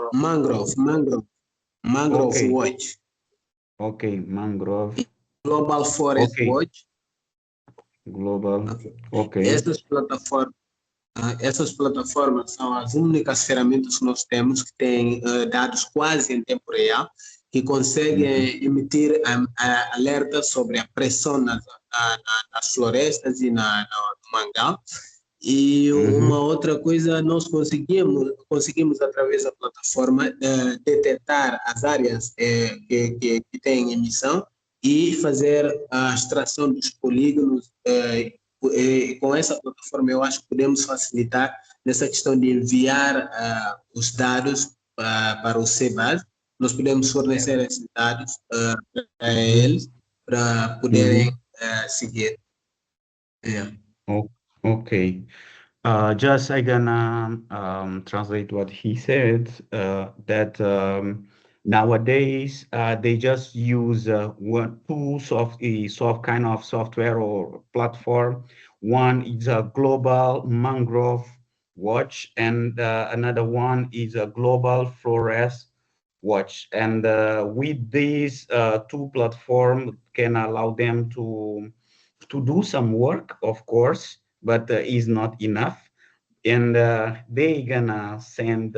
Mangrove Watch. Ok, Mangrove. Global Forest Watch. Global. Ok. Essas plataformas são as únicas ferramentas que nós temos que têm dados quase em tempo real, que conseguem emitir alertas sobre a pressão nas florestas e no mangal. E uma outra coisa, nós conseguimos através da plataforma detectar as áreas que têm emissão e fazer a extração dos polígonos. Com essa plataforma, eu acho que podemos facilitar nessa questão de enviar os dados para o CBAS. Nós podemos fornecer esses dados a eles para poderem seguir. Okay. Just I'm gonna translate what he said, that nowadays they just use two kind of software or platform. One is a Global Mangrove Watch, and another one is a Global Forest Watch. And with these two platforms can allow them to do some work, of course, but is not enough. And they gonna send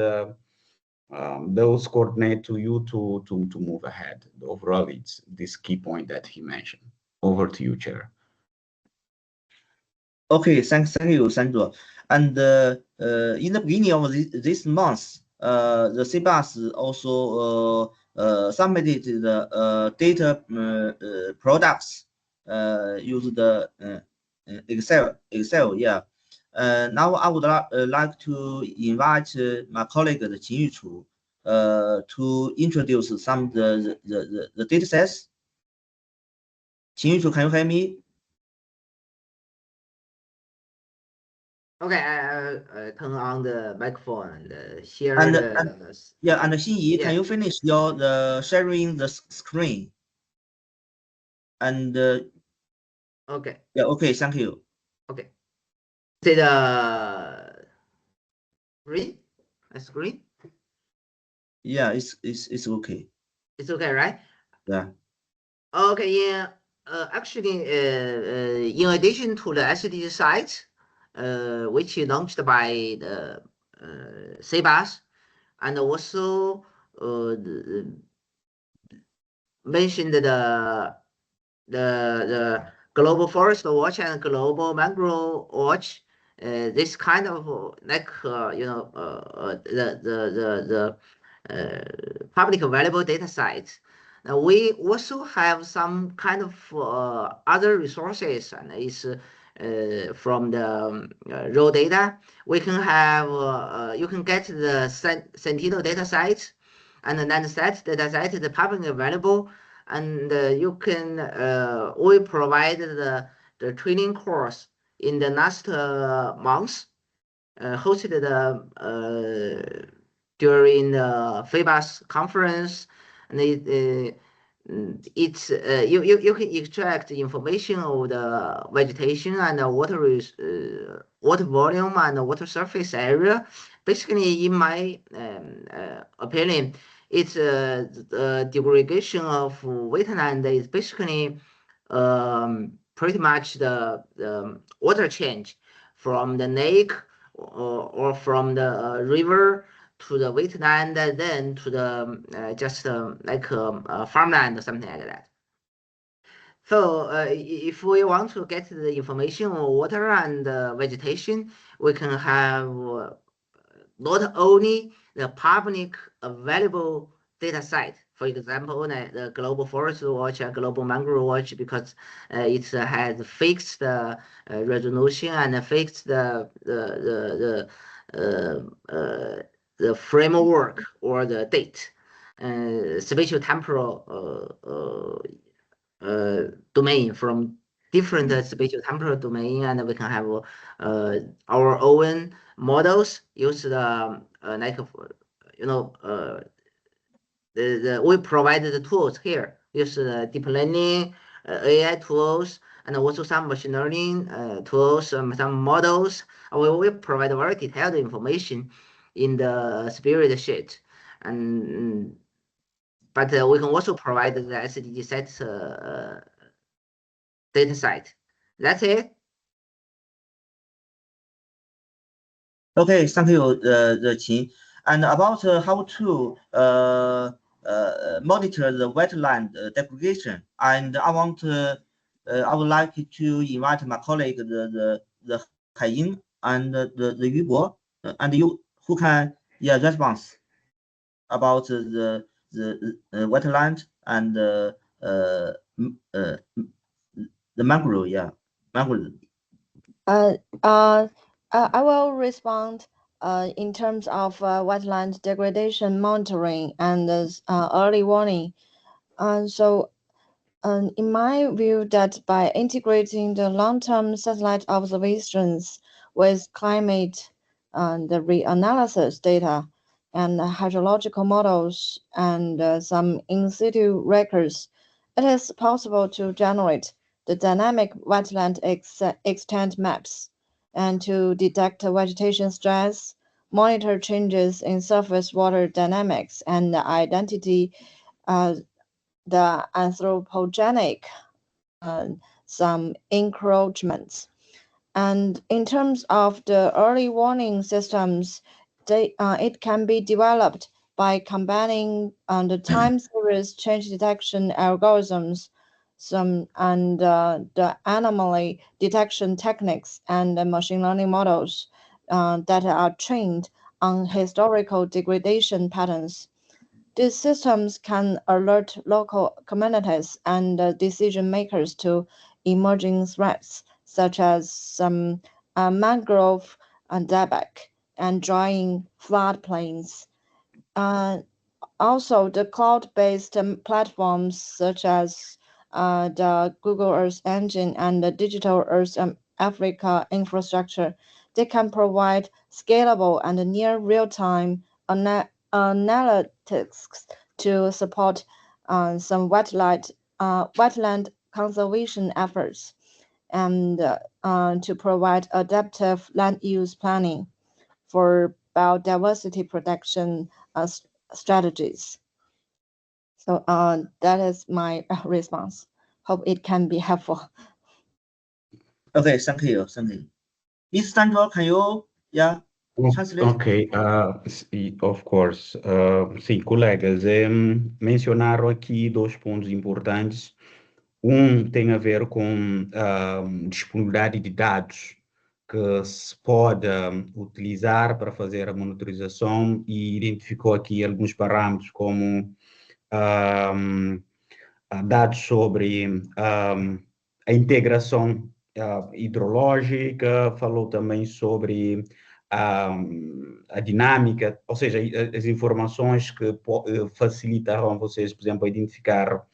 those coordinates to you to move ahead. Overall, it's this key point that he mentioned. Over to you, Chair. Okay, thank you, Sandro. And in the beginning of this month, the CBAS also submitted the data products use the Excel, yeah. Now I would like to invite my colleague, the Qin Yuchu, to introduce some of the data sets. Qin Yuchu, can you hear me? Okay, I turn on the microphone and share And, the. and yeah, and Xinyi, yeah. can you finish your sharing the screen? And Okay. yeah, okay, thank you. Okay. See the screen? A screen? Yeah, it's okay. It's okay, right? Yeah. Okay, yeah. Actually, in addition to the SDG site, which is launched by the CBAS, and also mentioned the Global Forest Watch and Global Mangrove Watch. This kind of like the public available data sites. Now we also have some kind of other resources, and it's from the raw data. We can have you can get the Sentinel data site, and then set data site is publicly available, and you can we provide the training course in the last month, hosted during the FABAS conference, and it's you can extract information of the vegetation and the water volume and the water surface area. Basically, in my opinion, it's the degradation of wetland is basically pretty much the water change from the lake or from the river to the wetland, then to the just like farmland or something like that. So if we want to get the information on water and vegetation, we can have not only the public available data site, for example, the Global Forest Watch and Global Mangrove Watch, because it has fixed resolution and fixed the framework or the date, spatial temporal domain from different spatial temporal domain, and we can have our own models use the like we provided the tools here, use the deep learning AI tools, and also some machine learning tools, some models. We provide very detailed information in the spirit sheet, and but we can also provide the SDG set data site. That's it. Okay, thank you, Qin. And about how to monitor the wetland degradation, and I would like to invite my colleague, the Haiying and the Yubo, and you who can respond about the wetland and the mangrove, mangrove. I will respond in terms of wetland degradation monitoring and early warning. In my view, that by integrating the long-term satellite observations with climate and the reanalysis data and hydrological models and some in-situ records, it is possible to generate the dynamic wetland extent maps and to detect vegetation stress, monitor changes in surface water dynamics, and identity the anthropogenic some encroachments. And in terms of the early warning systems, it can be developed by combining the time series change detection algorithms, the anomaly detection techniques and the machine learning models that are trained on historical degradation patterns. These systems can alert local communities and decision makers to emerging threats such as some mangrove dieback and drying floodplains. Also, the cloud-based platforms such as the Google Earth Engine and the Digital Earth Africa infrastructure they can provide scalable and near real-time analytics to support some wetland conservation efforts and to provide adaptive land use planning for biodiversity protection strategies. So that is my response. Hope it can be helpful. Okay, thank you. Miss Sandra, can you translate? Ok, of course. Sim, colegas, mencionaram aqui 2 pontos importantes. Um tem a ver com disponibilidade de dados que se pode utilizar para fazer a monitorização e identificou aqui alguns parâmetros como dados sobre a integração hidrológica, falou também sobre a dinâmica, ou seja, as informações que facilitarão vocês, por exemplo, a identificar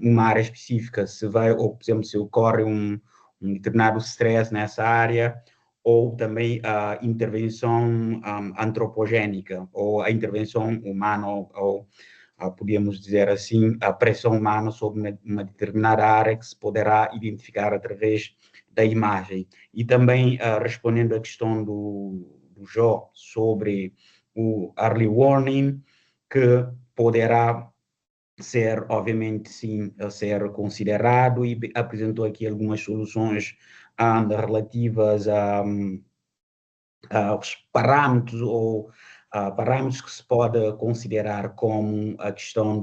uma área específica, se vai, ou por exemplo, se ocorre um determinado stress nessa área, ou também a intervenção antropogênica, ou a intervenção humana, ou podíamos dizer assim, a pressão humana sobre uma determinada área que se poderá identificar através da imagem. E também respondendo à questão do Jó sobre o early warning, que poderá ser, obviamente, sim, a ser considerado, e apresentou aqui algumas soluções relativas aos parâmetros ou parâmetros que se pode considerar como a questão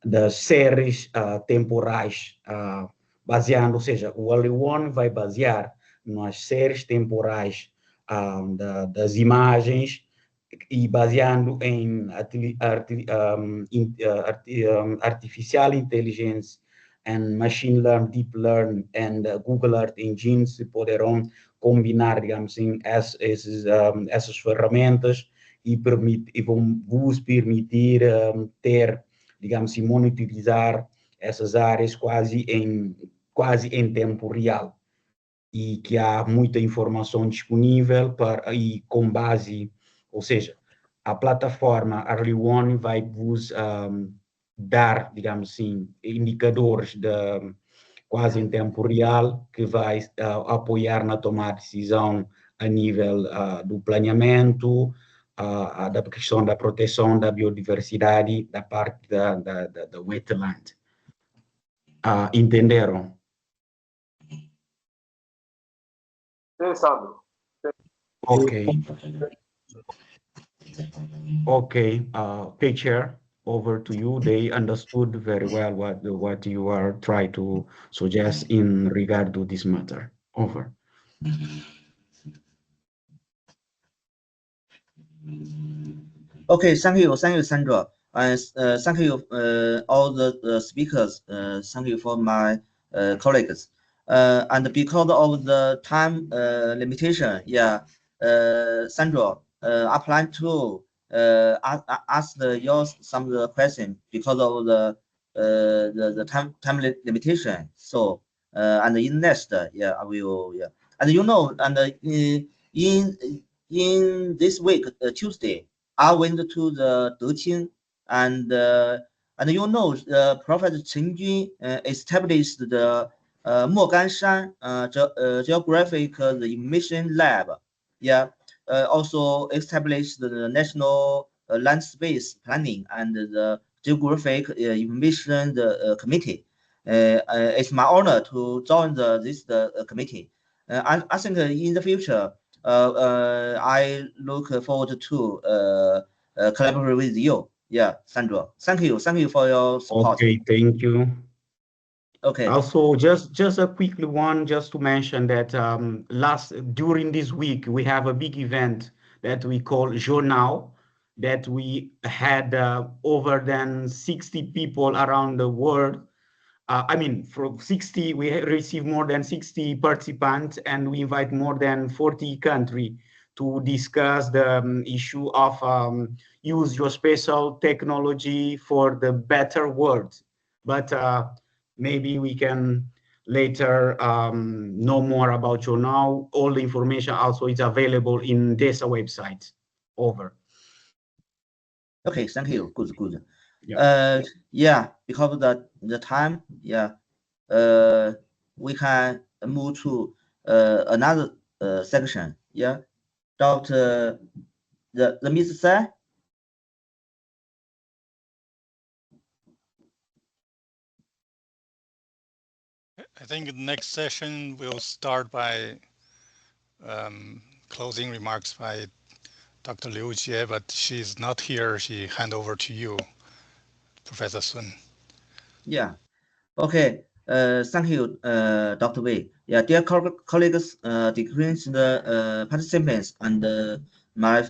das séries temporais, baseando, ou seja, o early warning vai basear nas séries temporais das imagens e baseando em artificial intelligence and machine learning, deep learning and Google Earth Engines poderão combinar, digamos assim, essas ferramentas e vão vos permitir ter, digamos assim, monitorizar essas áreas quase em tempo real, e que há muita informação disponível e com base, ou seja, a plataforma Early Warning vai vos dar, digamos assim, indicadores quase em tempo real, que vai apoiar na tomada de decisão a nível do planeamento, da questão da proteção da biodiversidade, da parte da wetland. Entenderam? Sim, Sandro. Okay, picture. Over to you. They understood very well what you are trying to suggest in regard to this matter. Over. Okay, thank you, Sandra. And thank you, all the speakers. Thank you for my colleagues. And because of the time limitation, Sandra, I plan to ask some of the questions because of the time limitation. So and in next, I will, and in this week, Tuesday, I went to the Deqing, and Professor Chen Jun established the Moganshan Geographic Emission Lab. Also established the National Land Space Planning and the Geographic Emission Committee. It's my honor to join this committee. I think in the future, I look forward to collaborate with you. Sandra, thank you for your support. Okay, thank you. Okay. Also, just a quick one, just to mention that during this week we have a big event that we call Journal, that we had over than 60 people around the world. From 60, we received more than 60 participants, and we invite more than 40 countries to discuss the issue of use geospatial technology for the better world. But maybe we can later know more about you now. All the information also is available in DESA website. Over. Okay, thank you. Good. Yeah. Yeah, because of the time, yeah, we can move to another section. Yeah, Dr. the Mr. Sai. I think the next session will start by closing remarks by Dr. Liu Jie, but she's not here. She hand over to you, Professor Sun. Yeah. Okay. Thank you, Dr. Wei. Yeah, dear colleagues, distinguished participants, and my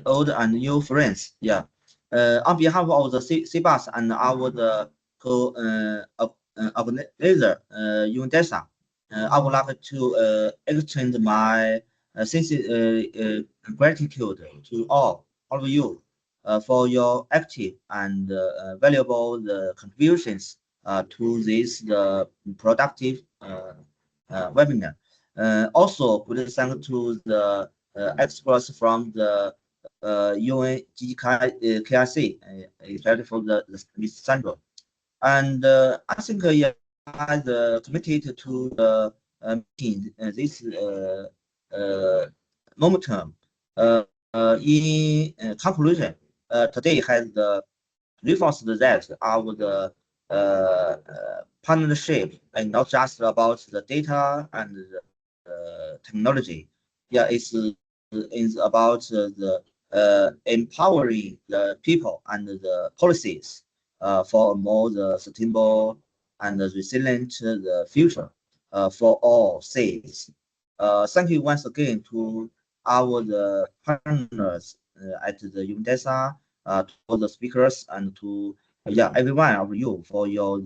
old and new friends. Yeah. On behalf of the CBAS and our organizer, UNDESA, I would like to extend my sincere gratitude to all of you for your active and valuable contributions to this productive webinar. Also, good thanks to the experts from the UNGKIC, especially for Ms. Sandra. And I think yeah, committed to the meeting this momentum. In conclusion, today has reinforced that our partnership and not just about the data and the technology. Yeah, it's about the empowering the people and the policies for a more sustainable and resilient the future for all states. Thank you once again to our partners at the UNDESA, to all the speakers, and to every one of you for your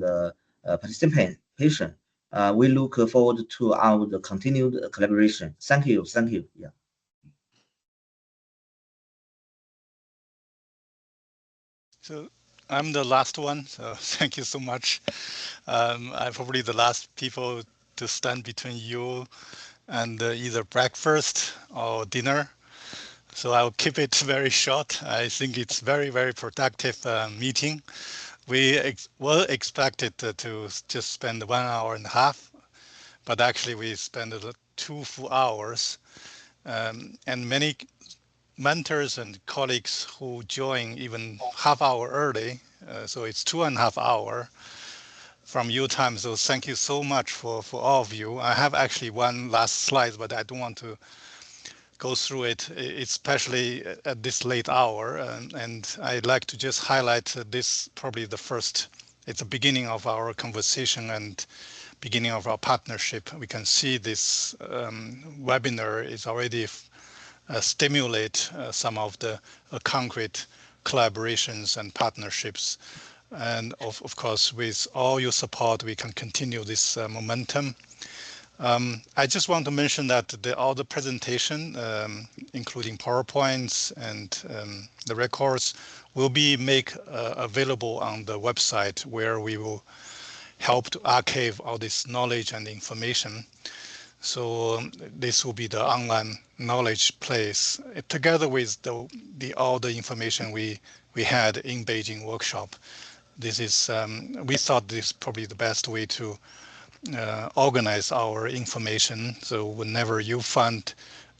participation. We look forward to our continued collaboration. Thank you. Yeah. So I'm the last one, so thank you so much. I'm probably the last people to stand between you and either breakfast or dinner. So I'll keep it very short. I think it's very, very productive meeting. We were expected to just spend 1 hour and a half, but actually we spent 2 full hours. And many mentors and colleagues who join even half hour early. So it's 2.5 hours from your time. So thank you so much for all of you. I have actually one last slide, but I don't want to go through it, especially at this late hour. And I'd like to just highlight this, probably the first, it's the beginning of our conversation and beginning of our partnership. We can see this webinar is already stimulate some of the concrete collaborations and partnerships. And of course, with all your support, we can continue this momentum. I just want to mention that all the presentation, including PowerPoints and the records, will be made available on the website, where we will help to archive all this knowledge and information. So this will be the online knowledge place, together with all the information we had in Beijing workshop. This is we thought this is probably the best way to organize our information. So whenever you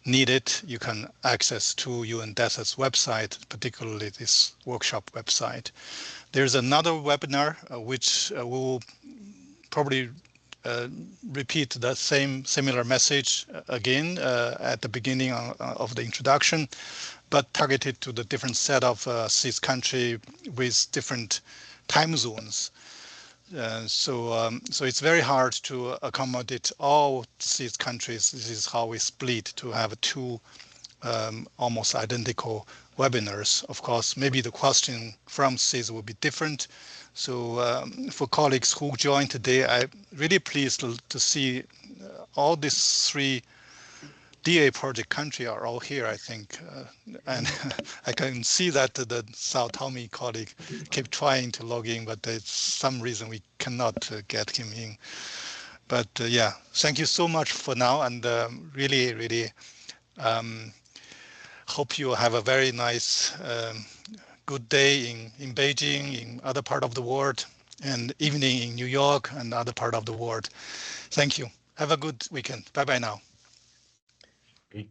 need it, you can access to UNDESA's website, particularly this workshop website. There's another webinar which will probably repeat the similar message again at the beginning of the introduction, but targeted to the different set of SIDS country with different time zones. So it's very hard to accommodate all SIDS countries. This is how we split to have two almost identical webinars. Of course, maybe the question from SIDS will be different. So for colleagues who joined today, I'm really pleased to see all these 3 DA project country are all here, I think. And I can see that the Sao Tome colleague kept trying to log in, but there's some reason we cannot get him in. But yeah, thank you so much for now, and really, really hope you have a very nice, good day in Beijing, in other part of the world, and evening in New York and other part of the world. Thank you. Have a good weekend. Bye bye now. Okay,